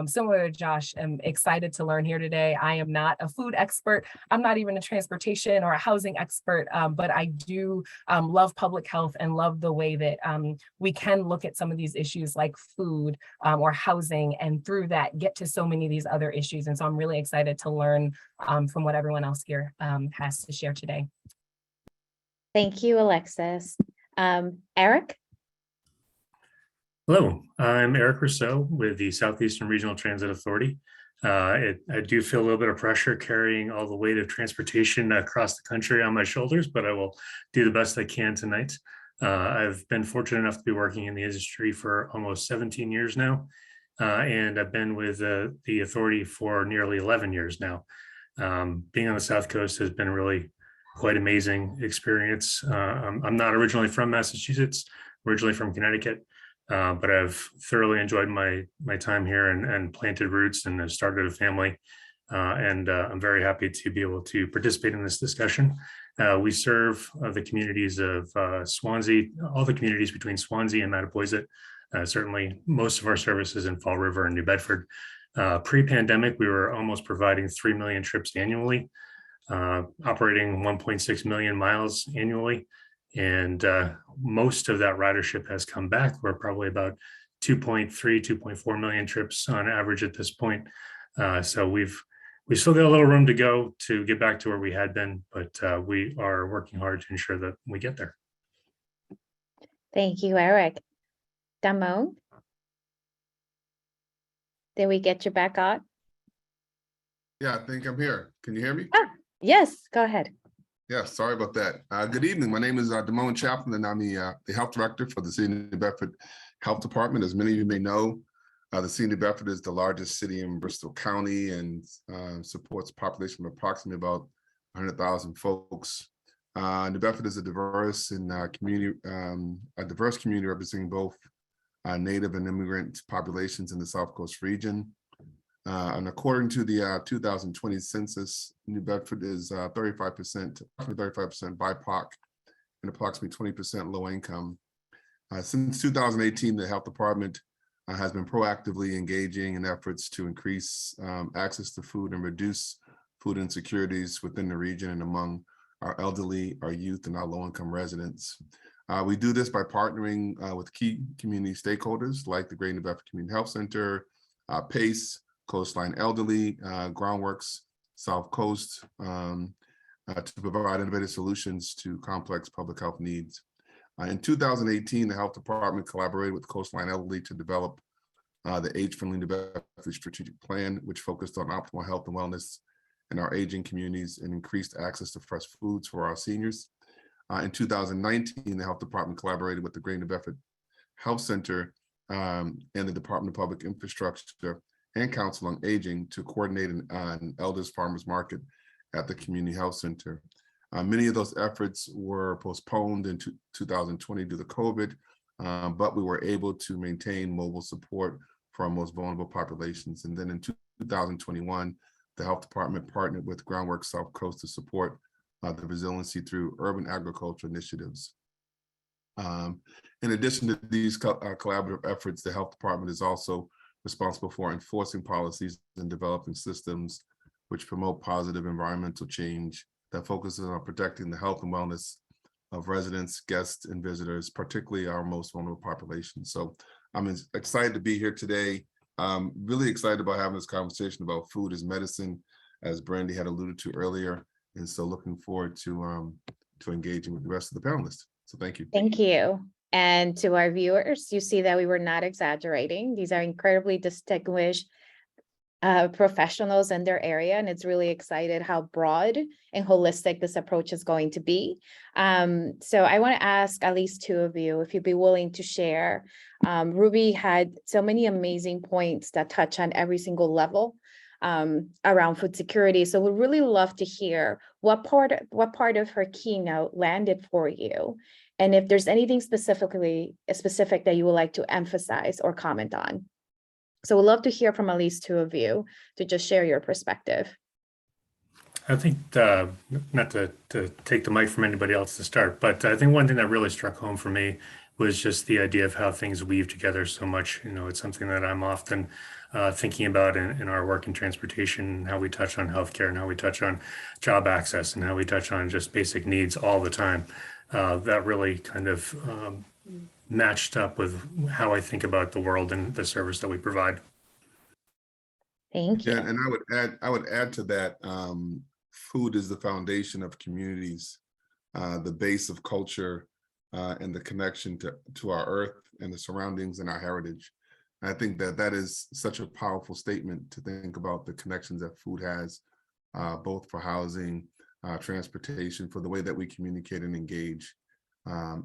Speaker 10: similar to Josh, am excited to learn here today. I am not a food expert. I'm not even a transportation or a housing expert, but I do love public health and love the way that we can look at some of these issues like food or housing, and through that get to so many of these other issues. And so I'm really excited to learn from what everyone else here has to share today.
Speaker 8: Thank you, Alexis. Eric?
Speaker 11: Hello, I'm Eric Rousseau with the Southeastern Regional Transit Authority. I do feel a little bit of pressure carrying all the weight of transportation across the country on my shoulders, but I will do the best I can tonight. I've been fortunate enough to be working in the industry for almost 17 years now, and I've been with the authority for nearly 11 years now. Being on the South Coast has been really quite amazing experience. I'm not originally from Massachusetts, originally from Connecticut. But I've thoroughly enjoyed my time here and planted roots and have started a family. And I'm very happy to be able to participate in this discussion. We serve the communities of Swansea, all the communities between Swansea and Mattapoisett. Certainly most of our services in Fall River and New Bedford. Pre-pandemic, we were almost providing 3 million trips annually, operating 1.6 million miles annually. And most of that ridership has come back. We're probably about 2.3, 2.4 million trips on average at this point. So we still got a little room to go to get back to where we had been, but we are working hard to ensure that we get there.
Speaker 8: Thank you, Eric. Damon? Did we get you back on?
Speaker 12: Yeah, I think I'm here. Can you hear me?
Speaker 8: Yes, go ahead.
Speaker 12: Yeah, sorry about that. Good evening. My name is Damon Chaplin, and I'm the health director for the City of New Bedford Health Department. As many of you may know, the City of New Bedford is the largest city in Bristol County and supports a population of approximately about 100,000 folks. New Bedford is a diverse and community representing both Native and immigrant populations in the South Coast region. And according to the 2020 census, New Bedford is 35% BIPOC and approximately 20% low income. Since 2018, the health department has been proactively engaging in efforts to increase access to food and reduce food insecurities within the region and among our elderly, our youth, and our low-income residents. We do this by partnering with key community stakeholders like the Greater New Bedford Community Health Center, P.A.C.E, Coastline Elderly, Groundworks, South Coast, to provide innovative solutions to complex public health needs. In 2018, the health department collaborated with Coastline Elderly to develop the Age-Friendly New Bedford Strategic Plan, which focused on optimal health and wellness in our aging communities and increased access to fresh foods for our seniors. In 2019, the health department collaborated with the Greater New Bedford Health Center and the Department of Public Infrastructure and Council on Aging to coordinate an elders farmers market at the Community Health Center. Many of those efforts were postponed in 2020 due to COVID, but we were able to maintain mobile support for our most vulnerable populations. And then in 2021, the health department partnered with Groundworks South Coast to support the resiliency through urban agriculture initiatives. In addition to these collaborative efforts, the health department is also responsible for enforcing policies and developing systems which promote positive environmental change that focuses on protecting the health and wellness of residents, guests, and visitors, particularly our most vulnerable population. So I'm excited to be here today. Really excited about having this conversation about food as medicine, as Brandy had alluded to earlier. And so looking forward to engaging with the rest of the panelists. So thank you.
Speaker 8: Thank you. And to our viewers, you see that we were not exaggerating. These are incredibly distinguished professionals in their area, and it's really excited how broad and holistic this approach is going to be. So I want to ask at least two of you if you'd be willing to share. Ruby had so many amazing points that touch on every single level around food security. So we'd really love to hear what part of her keynote landed for you, and if there's anything specific that you would like to emphasize or comment on. So we'd love to hear from at least two of you to just share your perspective.
Speaker 11: I think, not to take the mic from anybody else to start, but I think one thing that really struck home for me was just the idea of how things weave together so much. You know, it's something that I'm often thinking about in our work in transportation, how we touch on healthcare and how we touch on job access and how we touch on just basic needs all the time. That really kind of matched up with how I think about the world and the service that we provide.
Speaker 8: Thank you.
Speaker 12: Yeah, and I would add to that, food is the foundation of communities, the base of culture, and the connection to our earth and the surroundings and our heritage. I think that is such a powerful statement to think about the connections that food has, both for housing, transportation, for the way that we communicate and engage.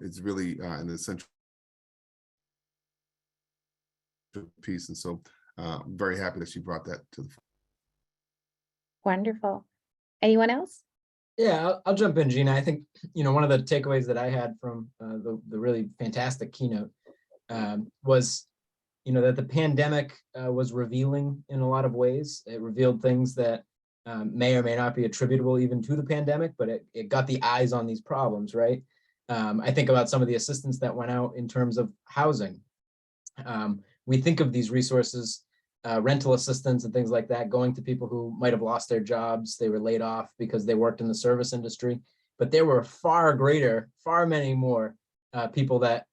Speaker 12: It's really an essential piece. And so I'm very happy that she brought that to the fore.
Speaker 8: Wonderful. Anyone else?
Speaker 9: Yeah, I'll jump in, Gina. I think, one of the takeaways that I had from the really fantastic keynote was, that the pandemic was revealing in a lot of ways. It revealed things that may or may not be attributable even to the pandemic, but it got the eyes on these problems, right? I think about some of the assistance that went out in terms of housing. We think of these resources, rental assistance and things like that, going to people who might have lost their jobs, they were laid off because they worked in the service industry, but there were far many more people that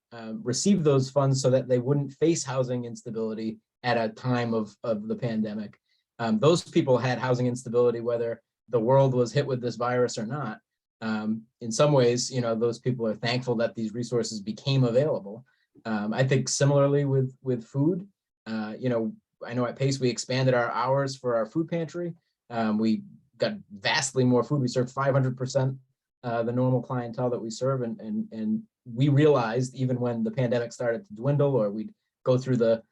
Speaker 9: received those funds so that they wouldn't face housing instability at a time of the pandemic. Those people had housing instability, whether the world was hit with this virus or not. In some ways, those people are thankful that these resources became available. I think similarly with food, I know at P.A.C.E. we expanded our hours for our food pantry. We got vastly more food. We served 500% the normal clientele that we serve. And we realized even when the pandemic started to dwindle, or we'd go through the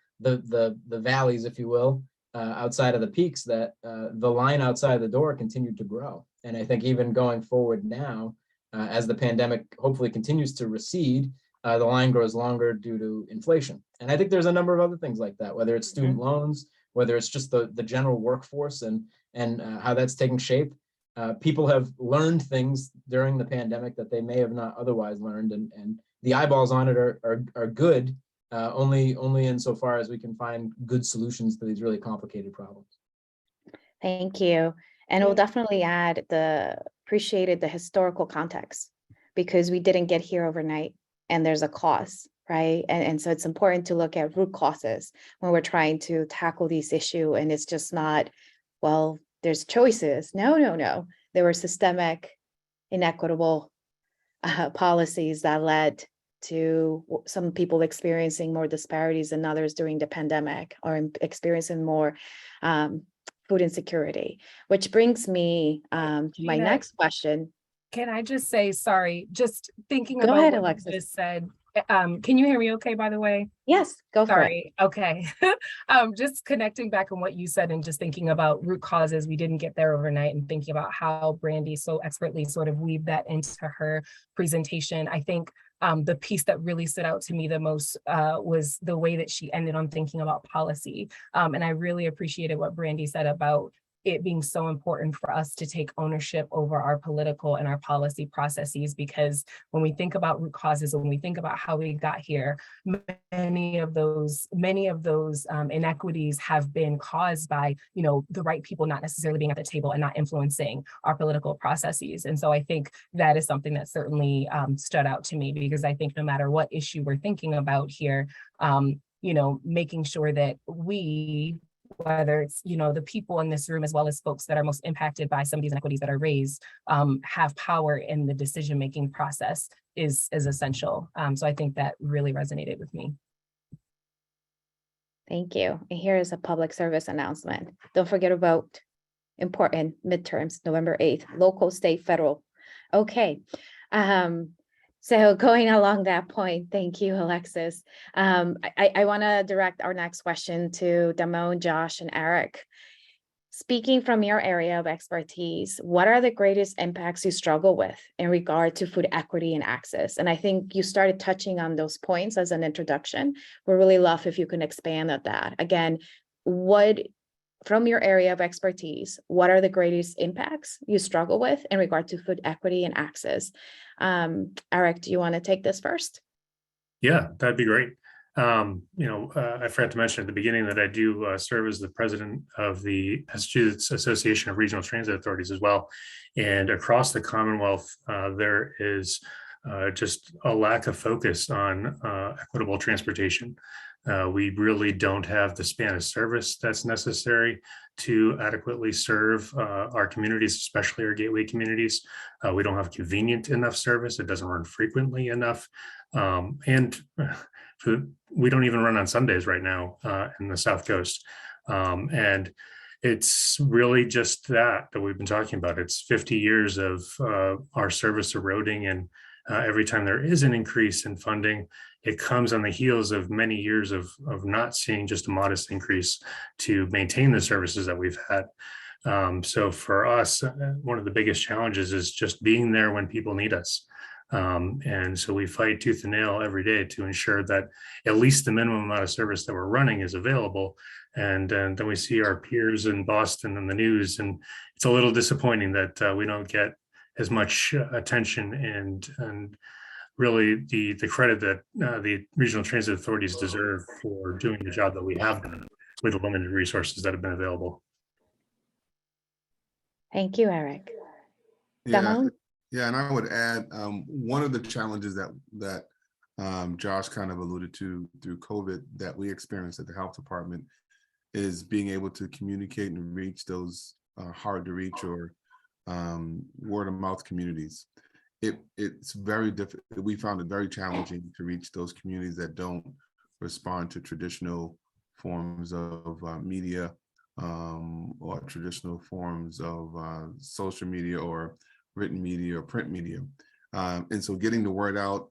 Speaker 9: valleys, if you will, outside of the peaks, that the line outside the door continued to grow. And I think even going forward now, as the pandemic hopefully continues to recede, the line grows longer due to inflation. And I think there's a number of other things like that, whether it's student loans, whether it's just the general workforce and how that's taking shape. People have learned things during the pandemic that they may have not otherwise learned, and the eyeballs on it are good, only insofar as we can find good solutions to these really complicated problems.
Speaker 8: Thank you. And we'll definitely appreciated the historical context, because we didn't get here overnight and there's a cause, right? And so it's important to look at root causes when we're trying to tackle these issues. And it's just not, well, there's choices. No. There were systemic, inequitable policies that led to some people experiencing more disparities than others during the pandemic, or experiencing more food insecurity, which brings me to my
Speaker 10: Gina,
Speaker 8: next question.
Speaker 10: Can I just say, sorry, just thinking
Speaker 8: Go
Speaker 10: about
Speaker 8: ahead,
Speaker 10: what
Speaker 8: Alexis.
Speaker 10: you just said. Can you hear me okay, by the way?
Speaker 8: Yes, go for it.
Speaker 10: Sorry. Okay. Just connecting back on what you said and just thinking about root causes. We didn't get there overnight, and thinking about how Brandy so expertly sort of weaved that into her presentation. I think the piece that really stood out to me the most was the way that she ended on thinking about policy. And I really appreciated what Brandy said about it being so important for us to take ownership over our political and our policy processes, because when we think about root causes, when we think about how we got here, many of those inequities have been caused by, the right people not necessarily being at the table and not influencing our political processes. And so I think that is something that certainly stood out to me, because I think no matter what issue we're thinking about here, making sure that we, whether it's, the people in this room, as well as folks that are most impacted by some of these inequities that are raised, have power in the decision-making process is essential. So I think that really resonated with me.
Speaker 8: Thank you. And here is a public service announcement. Don't forget to vote. Important midterms, November 8th, local, state, federal. Okay. So going along that point, thank you, Alexis. I want to direct our next question to Damon, Josh, and Eric. Speaking from your area of expertise, what are the greatest impacts you struggle with in regard to food equity and access? And I think you started touching on those points as an introduction. We'd really love if you can expand on that. Again, from your area of expertise, what are the greatest impacts you struggle with in regard to food equity and access? Eric, do you want to take this first?
Speaker 11: Yeah, that'd be great. I forgot to mention at the beginning that I do serve as the president of the Massachusetts Association of Regional Transit Authorities as well. And across the Commonwealth, there is just a lack of focus on equitable transportation. We really don't have the span of service that's necessary to adequately serve our communities, especially our gateway communities. We don't have convenient enough service. It doesn't run frequently enough. And we don't even run on Sundays right now in the South Coast. And it's really just that we've been talking about. It's 50 years of our service eroding, and every time there is an increase in funding, it comes on the heels of many years of not seeing just a modest increase to maintain the services that we've had. So for us, one of the biggest challenges is just being there when people need us. And so we fight tooth and nail every day to ensure that at least the minimum amount of service that we're running is available. And then we see our peers in Boston in the news, and it's a little disappointing that we don't get as much attention and really the credit that the regional transit authorities deserve for doing the job that we have done with the limited resources that have been available.
Speaker 8: Thank you, Eric.
Speaker 12: Yeah,
Speaker 8: Damon?
Speaker 12: yeah, and I would add one of the challenges that Josh kind of alluded to through COVID that we experienced at the health department is being able to communicate and reach those hard to reach or word of mouth communities. It's very difficult. We found it very challenging to reach those communities that don't respond to traditional forms of media or traditional forms of social media or written media or print media. And so getting the word out,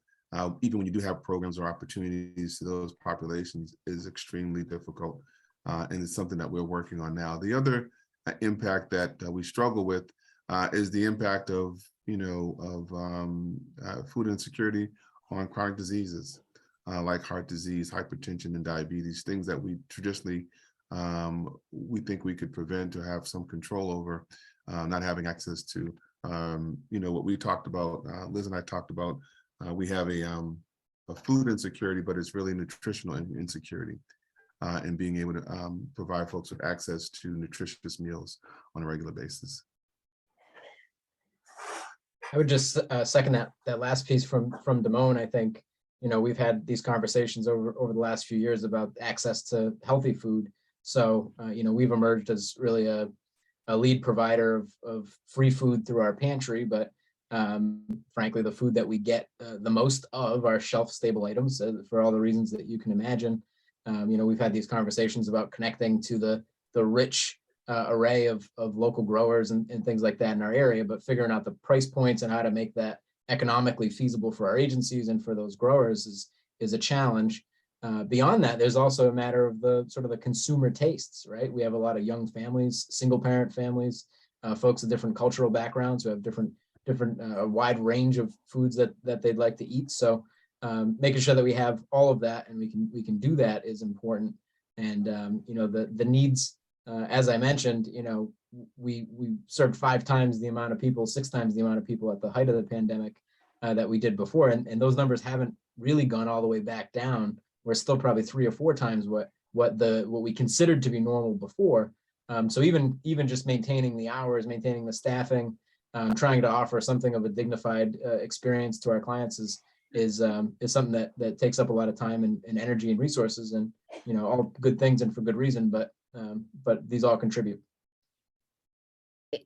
Speaker 12: even when you do have programs or opportunities to those populations, is extremely difficult. And it's something that we're working on now. The other impact that we struggle with is the impact of food insecurity on chronic diseases like heart disease, hypertension, and diabetes, things that we traditionally we think we could prevent or have some control over, not having access to. What we talked about, Liz and I talked about, we have a food insecurity, but it's really nutritional insecurity, and being able to provide folks with access to nutritious meals on a regular basis.
Speaker 9: I would just second that last piece from Damon. I think, we've had these conversations over the last few years about access to healthy food. So, we've emerged as really a lead provider of free food through our pantry, but frankly, the food that we get the most of are shelf-stable items for all the reasons that you can imagine. We've had these conversations about connecting to the rich array of local growers and things like that in our area, but figuring out the price points and how to make that economically feasible for our agencies and for those growers is a challenge. Beyond that, there's also a matter of the sort of the consumer tastes, right? We have a lot of young families, single parent families, folks with different cultural backgrounds who have different wide range of foods that they'd like to eat. So making sure that we have all of that and we can do that is important. And the needs, as I mentioned, we served 5 times the amount of people, 6 times the amount of people at the height of the pandemic that we did before, and those numbers haven't really gone all the way back down. We're still probably 3 or 4 times what we considered to be normal before. So even just maintaining the hours, maintaining the staffing, trying to offer something of a dignified experience to our clients is something that takes up a lot of time and energy and resources, and all good things and for good reason, but these all contribute.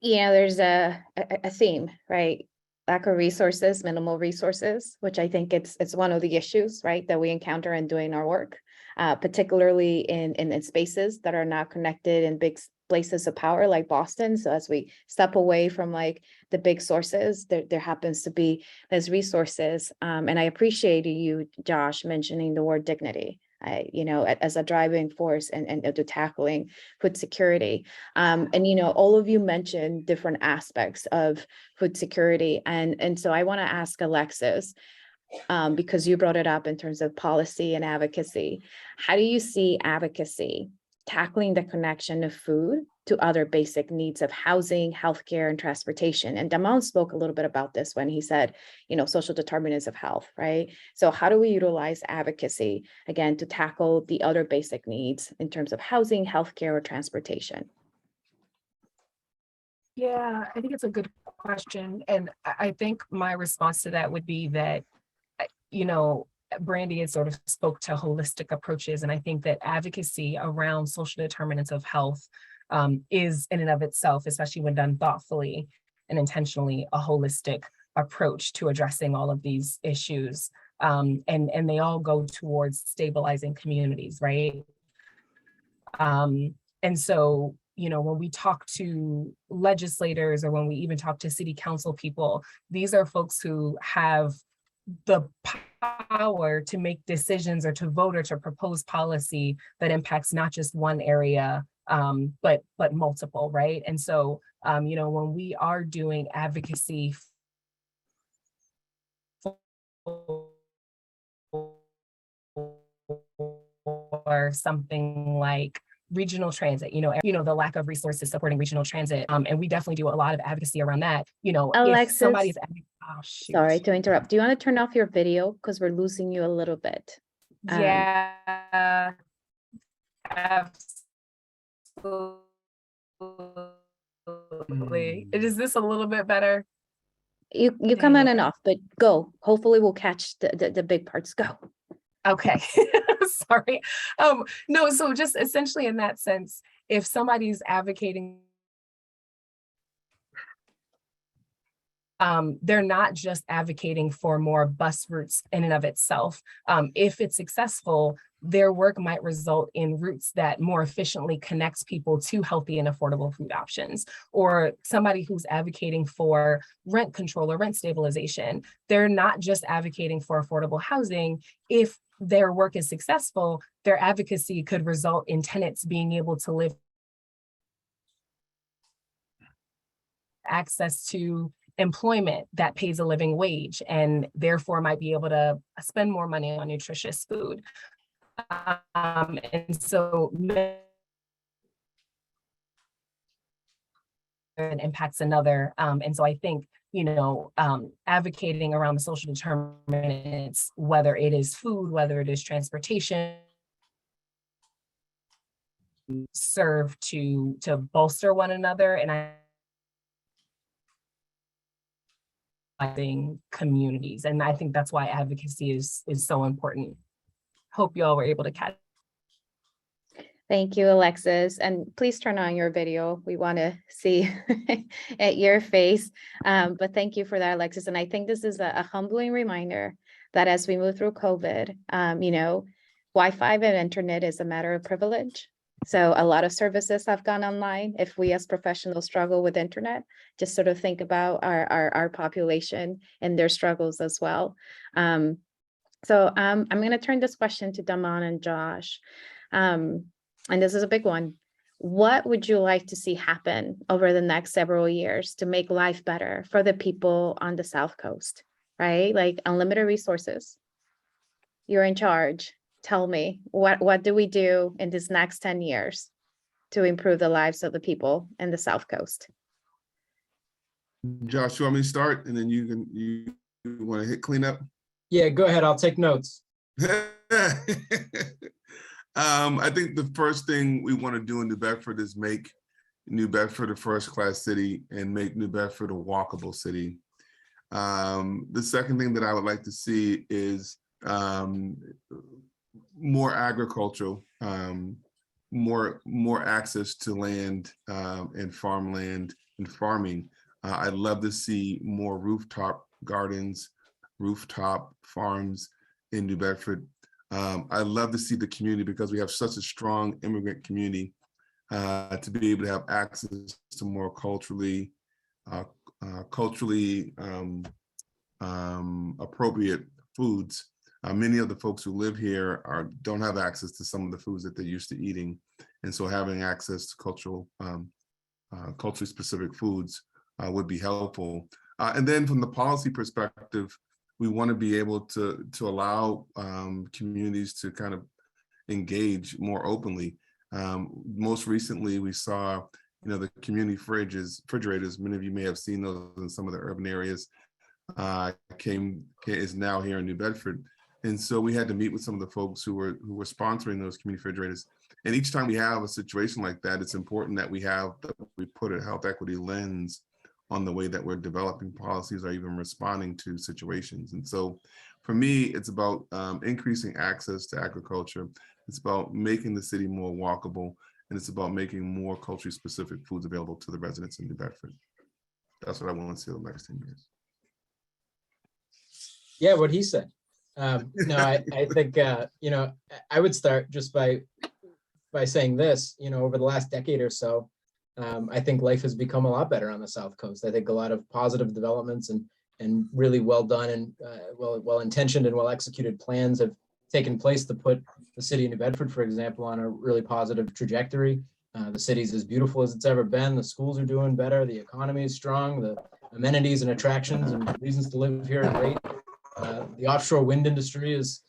Speaker 8: There's a theme, right? Lack of resources, minimal resources, which I think it's one of the issues, right, that we encounter in doing our work, particularly in spaces that are not connected in big places of power like Boston. So as we step away from like the big sources, there happens to be those resources. And I appreciate you, Josh, mentioning the word dignity, as a driving force and to tackling food security. And all of you mentioned different aspects of food security. And so I want to ask Alexis, because you brought it up in terms of policy and advocacy. How do you see advocacy tackling the connection of food to other basic needs of housing, healthcare, and transportation? And Damon spoke a little bit about this when he said, social determinants of health, right? So how do we utilize advocacy, again, to tackle the other basic needs in terms of housing, healthcare, or transportation?
Speaker 10: Yeah, I think it's a good question. And I think my response to that would be that, Brandy had sort of spoke to holistic approaches. And I think that advocacy around social determinants of health is in and of itself, especially when done thoughtfully and intentionally, a holistic approach to addressing all of these issues. And they all go towards stabilizing communities, right? And so, when we talk to legislators or when we even talk to city council people, these are folks who have the power to make decisions or to vote or to propose policy that impacts not just one area, but multiple, right? And so, when we are doing advocacy or something like regional transit, the lack of resources supporting regional transit. And we definitely do a lot of advocacy around that. If
Speaker 8: Alexis,
Speaker 10: somebody's, oh, shoot.
Speaker 8: sorry to interrupt. Do you want to turn off your video? Because we're losing you a little bit.
Speaker 10: Yeah, absolutely. Is this a little bit better?
Speaker 8: You come in and off, but go. Hopefully we'll catch the big parts. Go.
Speaker 10: Okay, sorry. No, so just essentially in that sense, if somebody's advocating, they're not just advocating for more bus routes in and of itself. If it's successful, their work might result in routes that more efficiently connects people to healthy and affordable food options. Or somebody who's advocating for rent control or rent stabilization, they're not just advocating for affordable housing. If their work is successful, their advocacy could result in tenants being able to live access to employment that pays a living wage and therefore might be able to spend more money on nutritious food. And so it impacts another. And so I think, advocating around the social determinants, whether it is food, whether it is transportation, serve to bolster one another. And I think communities, and I think that's why advocacy is so important. Hope you all were able to catch.
Speaker 8: Thank you, Alexis. And please turn on your video. We want to see at your face. But thank you for that, Alexis. And I think this is a humbling reminder that as we move through COVID, Wi-Fi and internet is a matter of privilege. So a lot of services have gone online. If we as professionals struggle with internet, just sort of think about our population and their struggles as well. So I'm going to turn this question to Damon and Josh. And this is a big one. What would you like to see happen over the next several years to make life better for the people on the South Coast, right? Like unlimited resources. You're in charge. Tell me, what do we do in this next 10 years to improve the lives of the people in the South Coast?
Speaker 12: Josh, you want me to start and then you want to hit cleanup?
Speaker 9: Yeah, go ahead. I'll take notes.
Speaker 12: I think the first thing we want to do in New Bedford is make New Bedford a first-class city and make New Bedford a walkable city. The second thing that I would like to see is more agricultural, more access to land and farmland and farming. I'd love to see more rooftop gardens, rooftop farms in New Bedford. I'd love to see the community, because we have such a strong immigrant community, to be able to have access to more culturally appropriate foods. Many of the folks who live here don't have access to some of the foods that they're used to eating. And so having access to culturally specific foods would be helpful. And then from the policy perspective, we want to be able to allow communities to kind of engage more openly. Most recently, we saw, the community refrigerators. Many of you may have seen those in some of the urban areas. Is now here in New Bedford, and so we had to meet with some of the folks who were sponsoring those community refrigerators. And each time we have a situation like that, it's important that we put a health equity lens on the way that we're developing policies or even responding to situations. And so for me, it's about increasing access to agriculture. It's about making the city more walkable, and it's about making more culturally specific foods available to the residents in New Bedford. That's what I want to see in the next 10 years.
Speaker 9: Yeah, what he said. No, I think, I would start just by saying this, over the last decade or so, I think life has become a lot better on the South Coast. I think a lot of positive developments and really well done and well-intentioned and well-executed plans have taken place to put the city of New Bedford, for example, on a really positive trajectory. The city's as beautiful as it's ever been. The schools are doing better. The economy is strong. The amenities and attractions and reasons to live here are great. The offshore wind industry is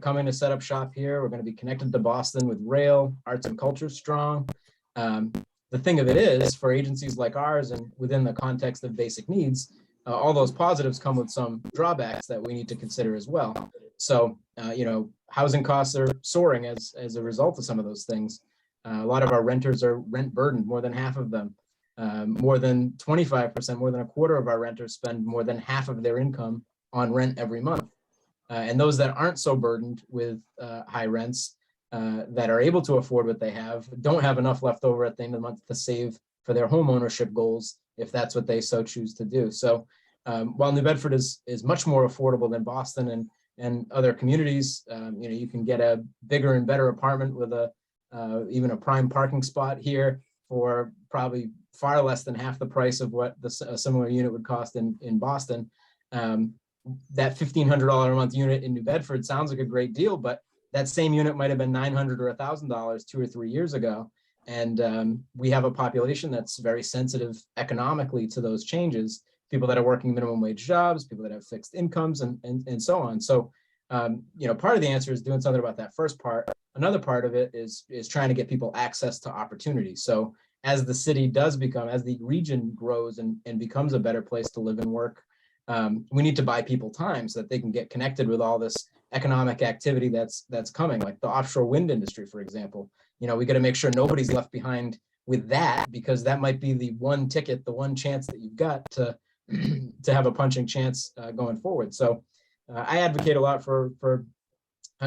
Speaker 9: coming to set up shop here. We're going to be connected to Boston with rail, arts and culture strong. The thing of it is, for agencies like ours and within the context of basic needs, all those positives come with some drawbacks that we need to consider as well. So, housing costs are soaring as a result of some of those things. A lot of our renters are rent burdened, more than half of them. More than 25%, more than a quarter of our renters spend more than half of their income on rent every month. And those that aren't so burdened with high rents, that are able to afford what they have, don't have enough left over at the end of the month to save for their home ownership goals, if that's what they so choose to do. So while New Bedford is much more affordable than Boston and other communities, you can get a bigger and better apartment with even a prime parking spot here for probably far less than half the price of what a similar unit would cost in Boston. That $1,500 a month unit in New Bedford sounds like a great deal, but that same unit might have been $900 or $1,000 2 or 3 years ago. And we have a population that's very sensitive economically to those changes. People that are working minimum wage jobs, people that have fixed incomes, and so on. So, part of the answer is doing something about that first part. Another part of it is trying to get people access to opportunities. So as the city does become, as the region grows and becomes a better place to live and work, we need to buy people time so that they can get connected with all this economic activity that's coming, like the offshore wind industry, for example. We got to make sure nobody's left behind with that, because that might be the one ticket, the one chance that you've got to have a punching chance going forward. So I advocate a lot for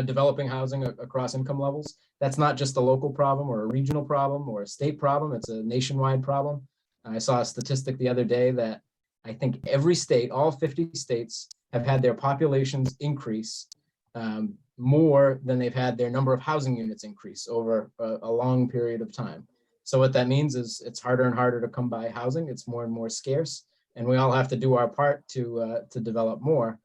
Speaker 9: developing housing across income levels. That's not just a local problem or a regional problem or a state problem. It's a nationwide problem. I saw a statistic the other day that I think every state, all 50 states, have had their populations increase more than they've had their number of housing units increase over a long period of time. So what that means is it's harder and harder to come by housing. It's more and more scarce, and we all have to do our part to develop more.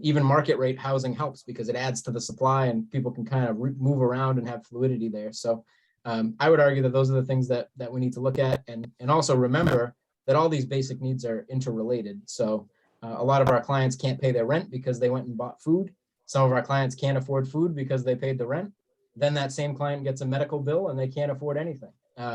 Speaker 9: Even market rate housing helps because it adds to the supply and people can kind of move around and have fluidity there. So I would argue that those are the things that we need to look at, and also remember that all these basic needs are interrelated. So a lot of our clients can't pay their rent because they went and bought food. Some of our clients can't afford food because they paid the rent. Then that same client gets a medical bill and they can't afford anything.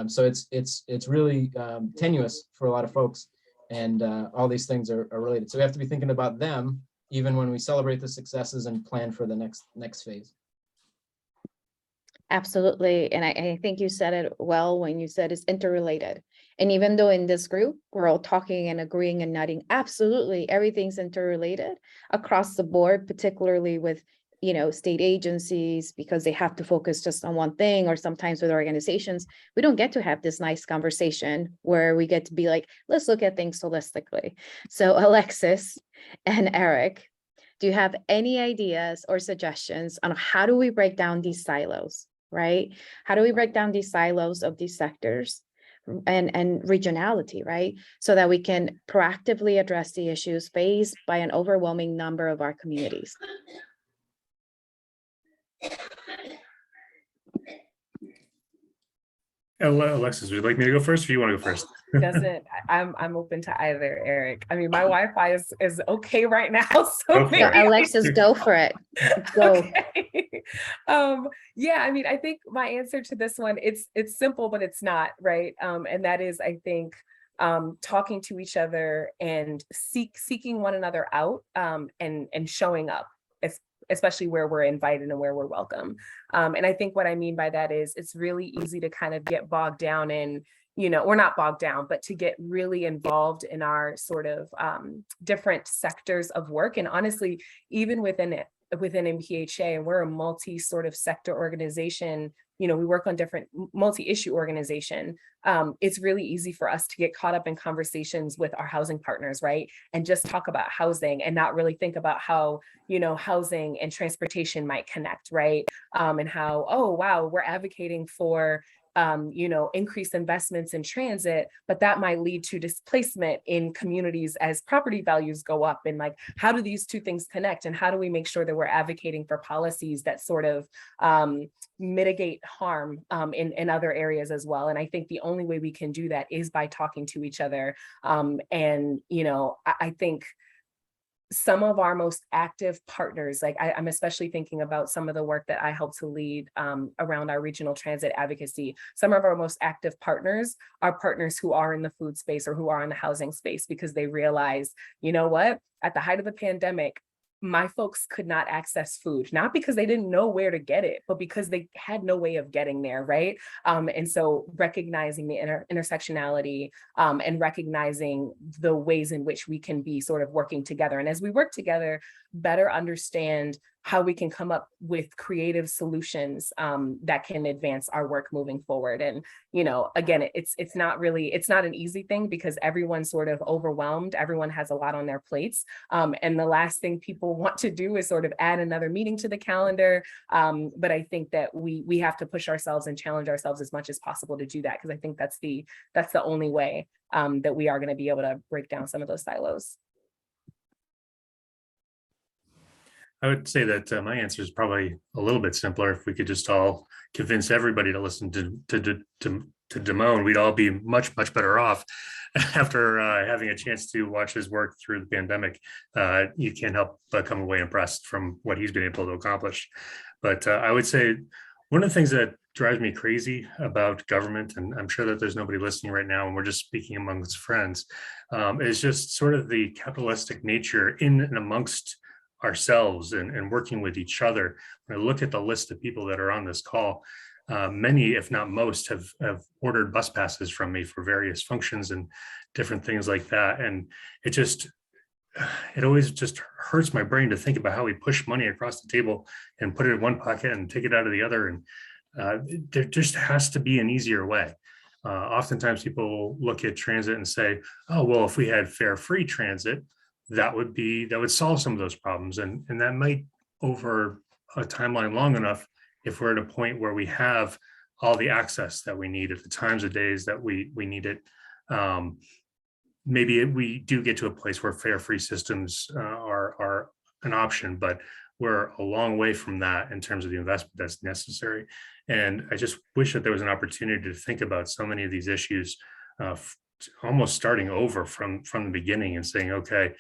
Speaker 9: So it's really tenuous for a lot of folks, and all these things are related. So we have to be thinking about them even when we celebrate the successes and plan for the next phase.
Speaker 8: Absolutely. And I think you said it well when you said it's interrelated. And even though in this group, we're all talking and agreeing and nodding, absolutely, everything's interrelated across the board, particularly with, state agencies, because they have to focus just on one thing, or sometimes with organizations, we don't get to have this nice conversation where we get to be like, let's look at things holistically. So Alexis and Eric, do you have any ideas or suggestions on how do we break down these silos, right? How do we break down these silos of these sectors and regionality, right? So that we can proactively address the issues faced by an overwhelming number of our communities.
Speaker 11: Alexis, would you like me to go first, or you want to go first?
Speaker 10: I'm open to either, Eric. I mean, my Wi-Fi is okay right now. So
Speaker 8: So Alexis, go for it. Go.
Speaker 10: Okay. Yeah, I mean, I think my answer to this one, it's simple, but it's not, right? And that is, I think, talking to each other and seeking one another out, and showing up, especially where we're invited and where we're welcome. And I think what I mean by that is it's really easy to kind of get bogged down in, we're not bogged down, but to get really involved in our sort of different sectors of work. And honestly, even within MPHA, and we're a multi sort of sector organization, we work on different multi-issue organization. It's really easy for us to get caught up in conversations with our housing partners, right? And just talk about housing and not really think about how, housing and transportation might connect, right? And how, oh, wow, we're advocating for increased investments in transit, but that might lead to displacement in communities as property values go up. And like, how do these two things connect? And how do we make sure that we're advocating for policies that sort of mitigate harm in other areas as well? And I think the only way we can do that is by talking to each other. I think some of our most active partners, like I'm especially thinking about some of the work that I help to lead around our regional transit advocacy. Some of our most active partners are partners who are in the food space or who are in the housing space, because they realize, you know what, at the height of the pandemic, my folks could not access food, not because they didn't know where to get it, but because they had no way of getting there, right? And so recognizing the intersectionality and recognizing the ways in which we can be sort of working together. And as we work together, better understand how we can come up with creative solutions that can advance our work moving forward. And, you know, again, it's not an easy thing, because everyone's sort of overwhelmed. Everyone has a lot on their plates. And the last thing people want to do is sort of add another meeting to the calendar. But I think that we have to push ourselves and challenge ourselves as much as possible to do that, because I think that's the only way that we are going to be able to break down some of those silos.
Speaker 11: I would say that my answer is probably a little bit simpler. If we could just all convince everybody to listen to Damon, we'd all be much better off after having a chance to watch his work through the pandemic. You can't help but come away impressed from what he's been able to accomplish. But I would say one of the things that drives me crazy about government, and I'm sure that there's nobody listening right now, and we're just speaking amongst friends, is just sort of the capitalistic nature in and amongst ourselves and working with each other. When I look at the list of people that are on this call, many, if not most, have ordered bus passes from me for various functions and different things like that. And it always just hurts my brain to think about how we push money across the table and put it in one pocket and take it out of the other. And there just has to be an easier way. Oftentimes people look at transit and say, oh, well, if we had fare free transit, that would solve some of those problems. And that might, over a timeline long enough, if we're at a point where we have all the access that we need at the times of days that we need it, maybe we do get to a place where fare-free systems are an option, but we're a long way from that in terms of the investment that's necessary. And I just wish that there was an opportunity to think about so many of these issues almost starting over from the beginning and saying, okay,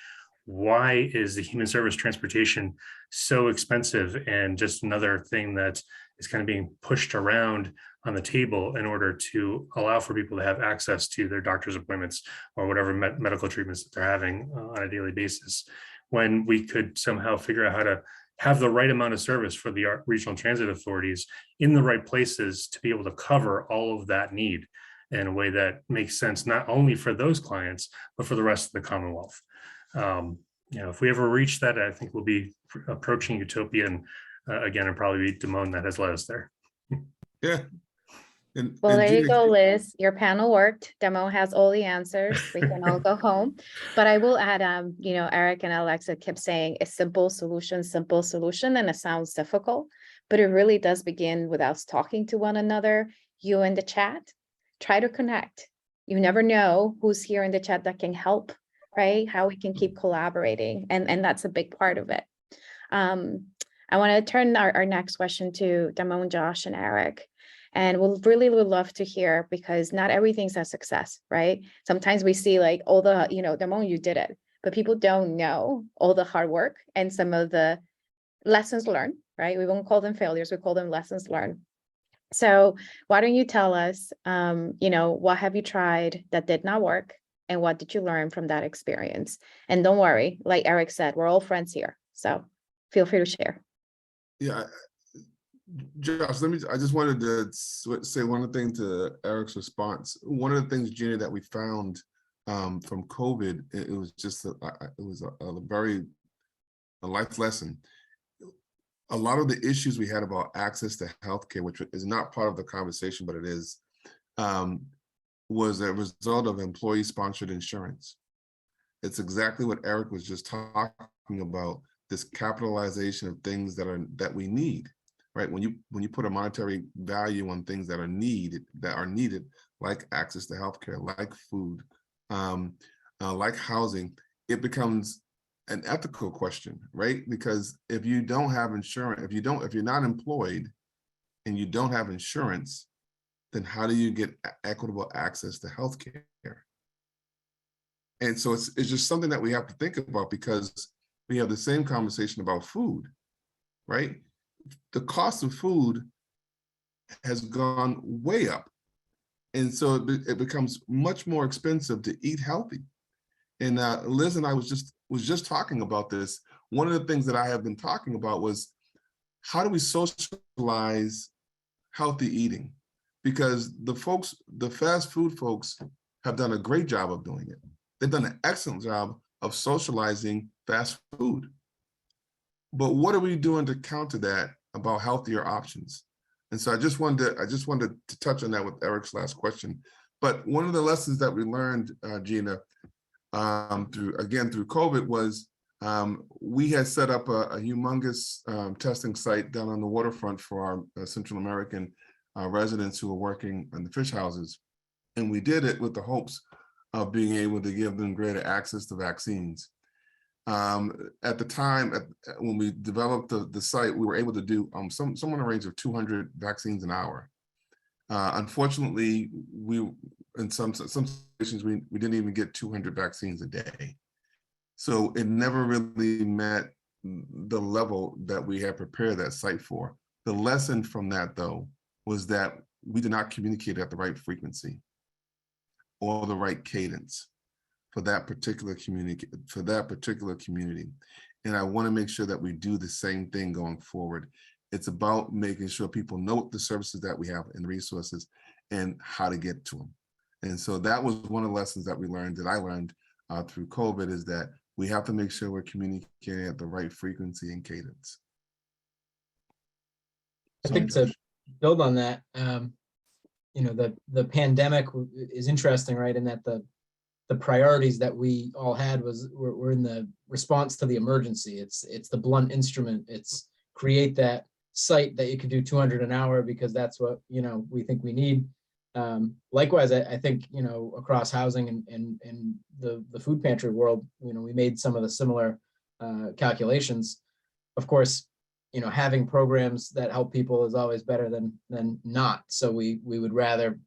Speaker 11: why is the human service transportation so expensive and just another thing that is kind of being pushed around on the table in order to allow for people to have access to their doctor's appointments or whatever medical treatments that they're having on a daily basis, when we could somehow figure out how to have the right amount of service for the regional transit authorities in the right places to be able to cover all of that need in a way that makes sense, not only for those clients, but for the rest of the Commonwealth. If we ever reach that, I think we'll be approaching utopia. And again, it'll probably be Damon that has led us there.
Speaker 12: Yeah.
Speaker 8: Well, there you go, Liz. Your panel worked. Demo has all the answers. We can all go home. But I will add, Eric and Alexa kept saying a simple solution, and it sounds difficult, but it really does begin with us talking to one another. You in the chat, try to connect. You never know who's here in the chat that can help, right? How we can keep collaborating. And that's a big part of it. I want to turn our next question to Damon, Josh, and Eric. And would love to hear, because not everything's a success, right? Sometimes we see like all the, Damon, you did it, but people don't know all the hard work and some of the lessons learned, right? We won't call them failures, we call them lessons learned. So why don't you tell us, what have you tried that did not work? And what did you learn from that experience? And don't worry, like Eric said, we're all friends here. So feel free to share.
Speaker 12: Yeah. Josh, I just wanted to say one thing to Eric's response. One of the things, Gina, that we found from COVID, it was just a life lesson. A lot of the issues we had about access to healthcare, which is not part of the conversation, but it is, was a result of employee-sponsored insurance. It's exactly what Eric was just talking about, this capitalization of things that we need. Right, when you put a monetary value on things that are needed, like access to healthcare, like food, like housing, it becomes an ethical question, right? Because if you don't have insurance, if you're not employed and you don't have insurance, then how do you get equitable access to healthcare? And so it's just something that we have to think about, because we have the same conversation about food, right? The cost of food has gone way up. And so it becomes much more expensive to eat healthy. And Liz and I was just talking about this. One of the things that I have been talking about was, how do we socialize healthy eating? Because the fast food folks have done a great job of doing it. They've done an excellent job of socializing fast food. But what are we doing to counter that about healthier options? And so I just wanted to touch on that with Eric's last question. But one of the lessons that we learned, Gina, through COVID was we had set up a humongous testing site down on the waterfront for our Central American residents who are working in the fish houses. And we did it with the hopes of being able to give them greater access to vaccines. At the time, when we developed the site, we were able to do somewhere in the range of 200 vaccines an hour. Unfortunately, in some situations, we didn't even get 200 vaccines a day. So it never really met the level that we had prepared that site for. The lesson from that, though, was that we did not communicate at the right frequency or the right cadence for that particular community. And I want to make sure that we do the same thing going forward. It's about making sure people know the services that we have and resources and how to get to them. And so that was one of the lessons that I learned through COVID, is that we have to make sure we're communicating at the right frequency and cadence.
Speaker 9: I think to build on that, the pandemic is interesting, right? In that the priorities that we all had were in the response to the emergency. It's the blunt instrument. It's create that site that you can do 200 an hour because that's what we think we need. Likewise, I think across housing and the food pantry world, we made some of the similar calculations. Of course, having programs that help people is always better than not. So we would rather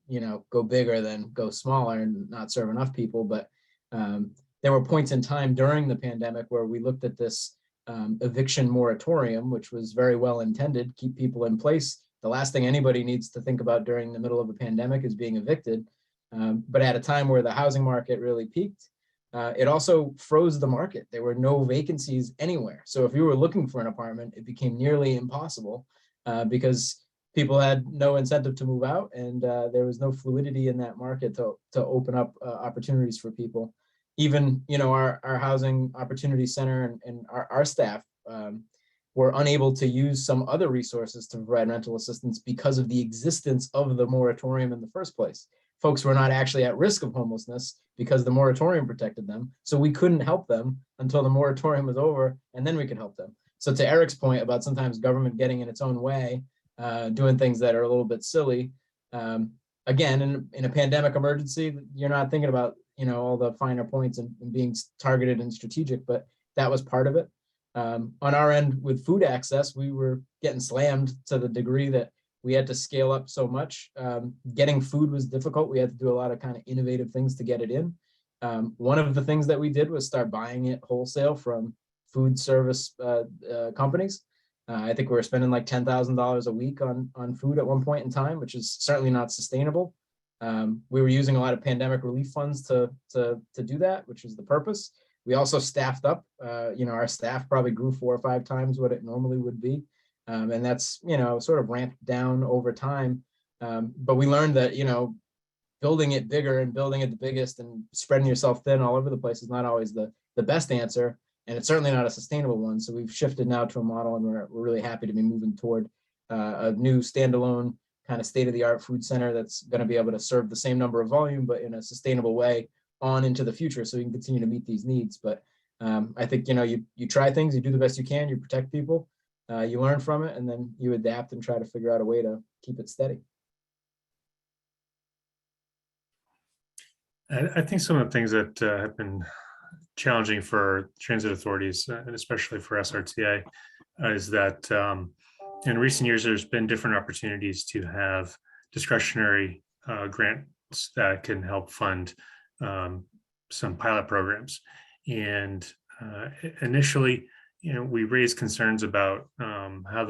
Speaker 9: go bigger than go smaller and not serve enough people. But there were points in time during the pandemic where we looked at this eviction moratorium, which was very well intended, keep people in place. The last thing anybody needs to think about during the middle of a pandemic is being evicted. But at a time where the housing market really peaked, it also froze the market. There were no vacancies anywhere. So if you were looking for an apartment, it became nearly impossible because people had no incentive to move out, and there was no fluidity in that market to open up opportunities for people. Even our housing opportunity center and our staff were unable to use some other resources to provide rental assistance because of the existence of the moratorium in the first place. Folks were not actually at risk of homelessness because the moratorium protected them. So we couldn't help them until the moratorium was over, and then we could help them. So to Eric's point about sometimes government getting in its own way, doing things that are a little bit silly. Again, in a pandemic emergency, you're not thinking about all the finer points and being targeted and strategic, but that was part of it. On our end with food access, we were getting slammed to the degree that we had to scale up so much. Getting food was difficult. We had to do a lot of kind of innovative things to get it in. One of the things that we did was start buying it wholesale from food service companies. I think we were spending like $10,000 a week on food at one point in time, which is certainly not sustainable. We were using a lot of pandemic relief funds to do that, which is the purpose. We also staffed up. Our staff probably grew 4 or 5 times what it normally would be. And that's, sort of ramped down over time. But we learned that, building it bigger and building it the biggest and spreading yourself thin all over the place is not always the best answer. And it's certainly not a sustainable one. So we've shifted now to a model, and we're really happy to be moving toward a new standalone kind of state-of-the-art food center that's going to be able to serve the same number of volume, but in a sustainable way on into the future, so we can continue to meet these needs. But I think, you try things, you do the best you can, you protect people, you learn from it, and then you adapt and try to figure out a way to keep it steady.
Speaker 11: I think some of the things that have been challenging for transit authorities, and especially for SRTA, is that in recent years, there's been different opportunities to have discretionary grants that can help fund some pilot programs. And initially, we raised concerns about how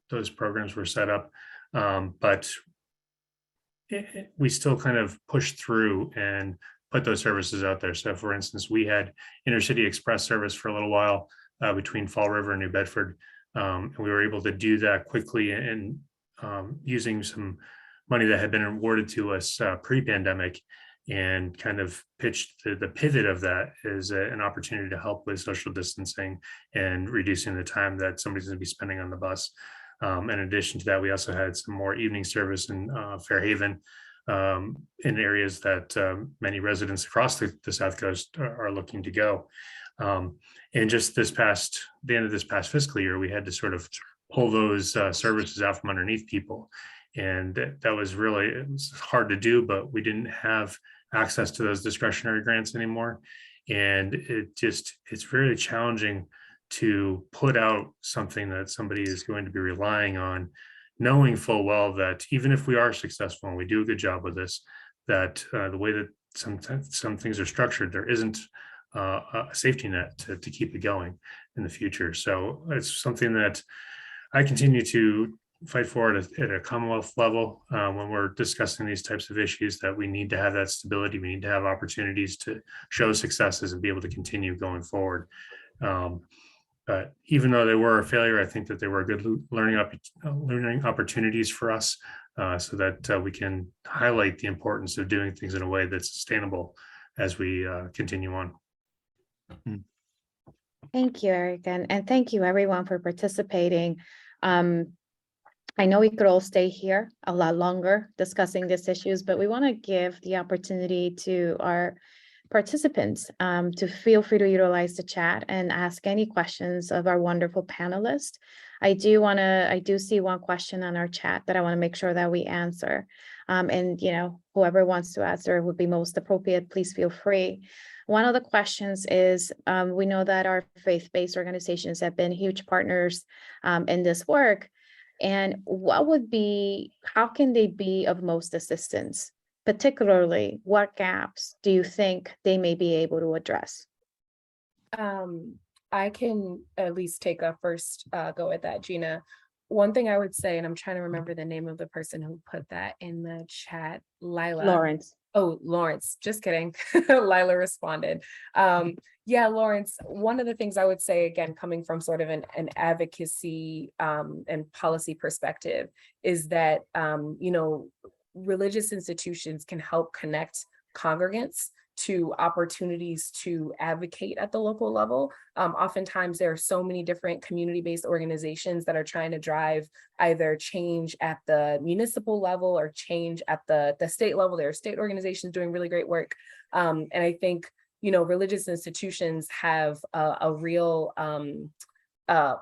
Speaker 11: those programs were set up, but we still kind of pushed through and put those services out there. So for instance, we had intercity express service for a little while between Fall River and New Bedford. And we were able to do that quickly and using some money that had been awarded to us pre-pandemic, and kind of pitched the pivot of that as an opportunity to help with social distancing and reducing the time that somebody's going to be spending on the bus. In addition to that, we also had some more evening service in Fairhaven, in areas that many residents across the South Coast are looking to go. And just the end of this past fiscal year, we had to sort of pull those services out from underneath people. And that was it was hard to do, but we didn't have access to those discretionary grants anymore. And it's really challenging to put out something that somebody is going to be relying on, knowing full well that even if we are successful and we do a good job with this, that the way that some things are structured, there isn't a safety net to keep it going in the future. So it's something that I continue to fight for at a Commonwealth level when we're discussing these types of issues, that we need to have that stability. We need to have opportunities to show successes and be able to continue going forward. But even though they were a failure, I think that they were good learning opportunities for us, so that we can highlight the importance of doing things in a way that's sustainable as we continue on.
Speaker 8: Thank you, Eric, and thank you everyone for participating. I know we could all stay here a lot longer discussing these issues, but we want to give the opportunity to our participants to feel free to utilize the chat and ask any questions of our wonderful panelists. I do see one question on our chat that I want to make sure that we answer. And whoever wants to answer would be most appropriate, please feel free. One of the questions is, we know that our faith-based organizations have been huge partners in this work. And how can they be of most assistance? Particularly, what gaps do you think they may be able to address?
Speaker 10: I can at least take a first go at that, Gina. One thing I would say, and I'm trying to remember the name of the person who put that in the chat, Lila.
Speaker 8: Lawrence.
Speaker 10: Oh, Lawrence, just kidding. Lila responded. Yeah, Lawrence, one of the things I would say, again, coming from sort of an advocacy and policy perspective, is that, religious institutions can help connect congregants to opportunities to advocate at the local level. Oftentimes there are so many different community-based organizations that are trying to drive either change at the municipal level or change at the state level. There are state organizations doing really great work. And I think, religious institutions have a real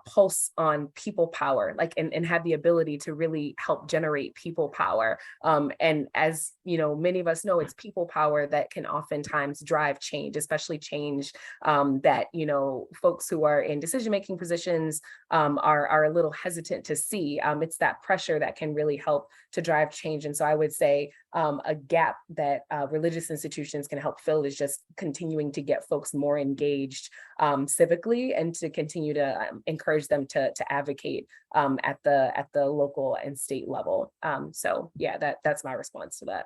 Speaker 10: pulse on people power, and have the ability to really help generate people power. And as many of us know, it's people power that can oftentimes drive change, especially change that folks who are in decision-making positions are a little hesitant to see. It's that pressure that can really help to drive change. And so I would say a gap that religious institutions can help fill is just continuing to get folks more engaged civically, and to continue to encourage them to advocate at the local and state level. So yeah, that's my response to that.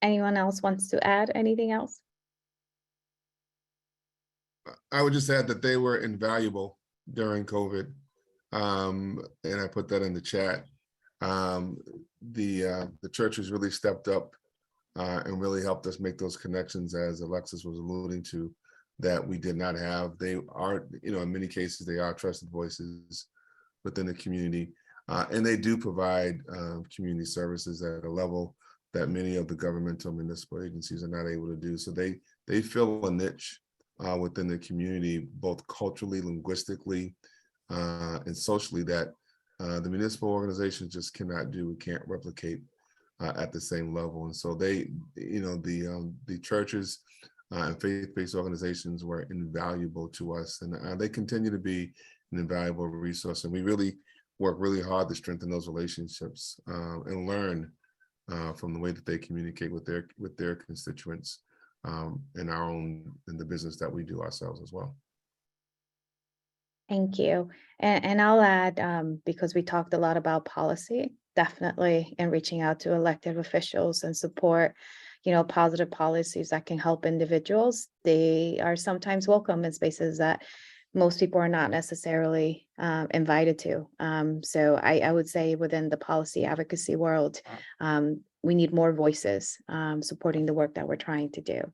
Speaker 8: Anyone else wants to add anything else?
Speaker 12: I would just add that they were invaluable during COVID. And I put that in the chat. The church has really stepped up and really helped us make those connections, as Alexis was alluding to, that we did not have. They are, in many cases, they are trusted voices within the community. And they do provide community services at a level that many of the governmental municipal agencies are not able to do. So they fill a niche within the community, both culturally, linguistically, and socially, that the municipal organizations just cannot do, can't replicate at the same level. And so they, the churches and faith-based organizations were invaluable to us, and they continue to be an invaluable resource. And we really work really hard to strengthen those relationships and learn from the way that they communicate with their constituents. in the business that we do ourselves as well.
Speaker 8: Thank you. And I'll add, because we talked a lot about policy, definitely in reaching out to elected officials and support, positive policies that can help individuals. They are sometimes welcome in spaces that most people are not necessarily invited to. So I would say within the policy advocacy world, we need more voices supporting the work that we're trying to do.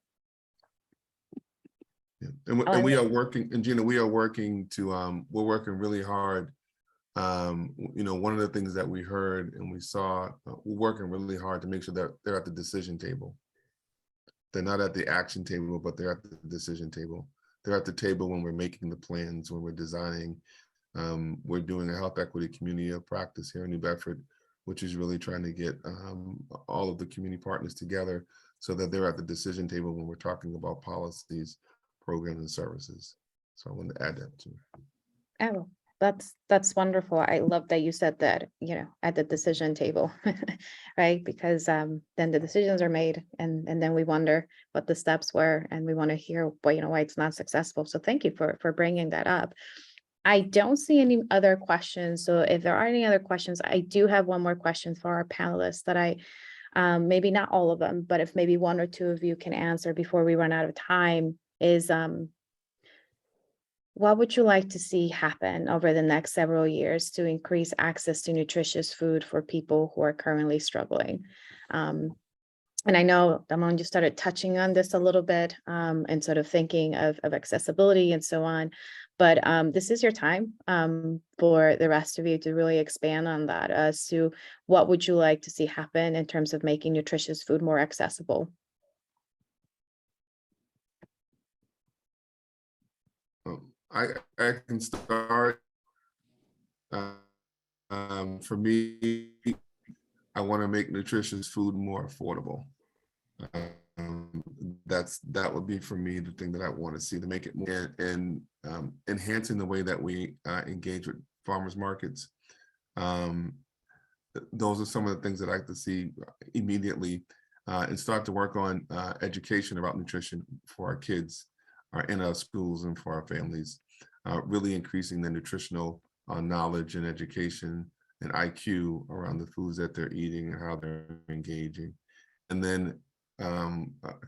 Speaker 12: Yeah. And we are working, and Gina, we are working to, we're working really hard. One of the things that we heard and we saw, we're working really hard to make sure that they're at the decision table. They're not at the action table, but they're at the decision table. They're at the table when we're making the plans, when we're designing. We're doing a health equity community of practice here in New Bedford, which is really trying to get all of the community partners together so that they're at the decision table when we're talking about policies, programs, and services. So I wanted to add that too.
Speaker 8: Oh, that's wonderful. I love that you said that, at the decision table, right? Because then the decisions are made and then we wonder what the steps were and we want to hear why it's not successful. So thank you for bringing that up. I don't see any other questions. So if there are any other questions, I do have one more question for our panelists that I, maybe not all of them, but if maybe one or two of you can answer before we run out of time is, what would you like to see happen over the next several years to increase access to nutritious food for people who are currently struggling? And I know, Damon, you started touching on this a little bit and sort of thinking of accessibility and so on, but this is your time for the rest of you to really expand on that as to what would you like to see happen in terms of making nutritious food more accessible?
Speaker 12: I can start. For me, I want to make nutritious food more affordable. That would be for me the thing that I want to see, to make it more and enhancing the way that we engage with farmers markets. Those are some of the things that I like to see immediately, and start to work on education about nutrition for our kids in our schools and for our families, really increasing the nutritional knowledge and education and IQ around the foods that they're eating and how they're engaging. And then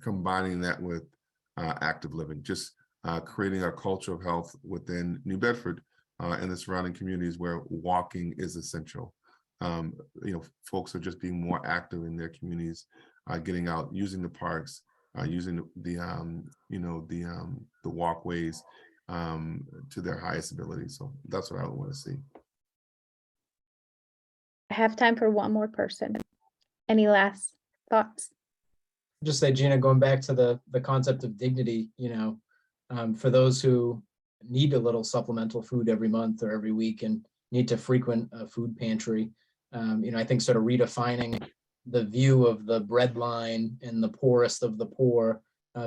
Speaker 12: combining that with active living, just creating a culture of health within New Bedford and the surrounding communities where walking is essential. Folks are just being more active in their communities, getting out, using the parks, using the walkways to their highest ability. So that's what I would want to see.
Speaker 8: I have time for one more person. Any last thoughts?
Speaker 9: Just say, Gina, going back to the concept of dignity, for those who need a little supplemental food every month or every week and need to frequent a food pantry, I think sort of redefining the view of the breadline and the poorest of the poor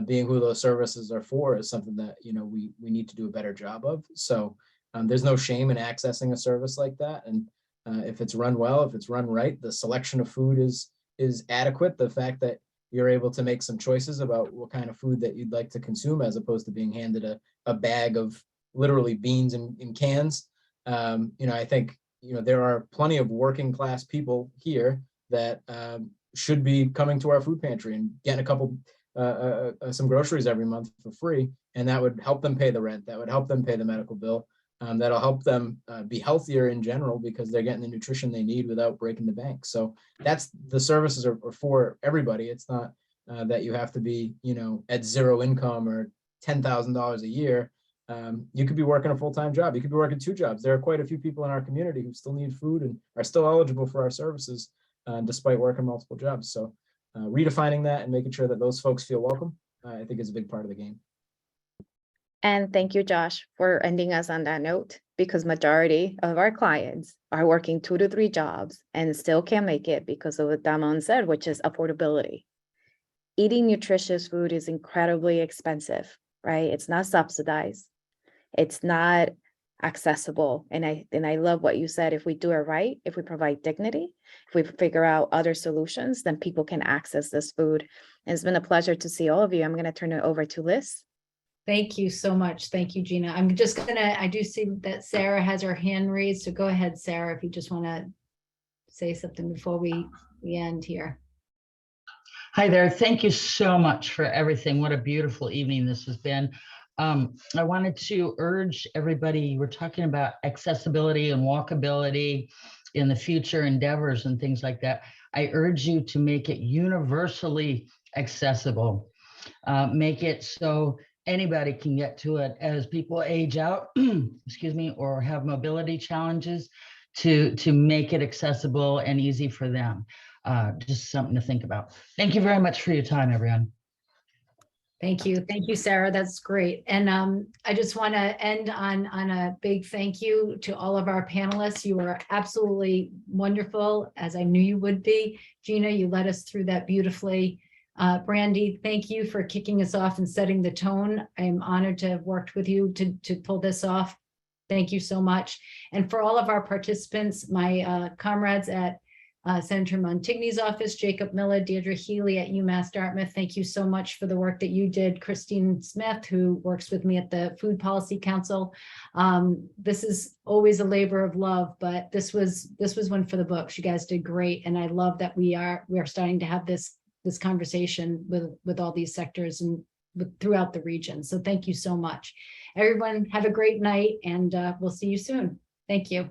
Speaker 9: being who those services are for is something that, we need to do a better job of. So there's no shame in accessing a service like that. And if it's run well, if it's run right, the selection of food is adequate. The fact that you're able to make some choices about what kind of food that you'd like to consume, as opposed to being handed a bag of literally beans in cans. I think, there are plenty of working class people here that should be coming to our food pantry and getting a couple, some groceries every month for free. And that would help them pay the rent. That would help them pay the medical bill. That'll help them be healthier in general because they're getting the nutrition they need without breaking the bank. So that's the services are for everybody. It's not that you have to be, at zero income or $10,000 a year. You could be working a full-time job. You could be working 2 jobs. There are quite a few people in our community who still need food and are still eligible for our services despite working multiple jobs. So redefining that and making sure that those folks feel welcome, I think is a big part of the game.
Speaker 8: And thank you, Josh, for ending us on that note, because majority of our clients are working 2 to 3 jobs and still can't make it because of what Damon said, which is affordability. Eating nutritious food is incredibly expensive, right? It's not subsidized. It's not accessible. And I love what you said. If we do it right, if we provide dignity, if we figure out other solutions, then people can access this food And it's been a pleasure to see all of you. I'm going to turn it over to Liz.
Speaker 1: Thank you so much. Thank you, Gina. I do see that Sarah has her hand raised. So go ahead, Sarah, if you just want to say something before we end here.
Speaker 13: Hi there. Thank you so much for everything. What a beautiful evening this has been. I wanted to urge everybody, we're talking about accessibility and walkability in the future endeavors and things like that. I urge you to make it universally accessible. Make it so anybody can get to it as people age out, excuse me, or have mobility challenges, to make it accessible and easy for them. Just something to think about. Thank you very much for your time, everyone.
Speaker 1: Thank you. Thank you, Sarah. That's great. And I just want to end on a big thank you to all of our panelists. You were absolutely wonderful, as I knew you would be. Gina, you led us through that beautifully. Brandy, thank you for kicking us off and setting the tone. I am honored to have worked with you to pull this off. Thank you so much. And for all of our participants, my comrades at Senator Montigny's office, Jacob Miller, Deirdre Healy at UMass Dartmouth, thank you so much for the work that you did. Christine Smith, who works with me at the Food Policy Council. This is always a labor of love, but this was one for the books. You guys did great. And I love that we are starting to have this conversation with all these sectors and throughout the region. So thank you so much. Everyone have a great night, and we'll see you soon. Thank you.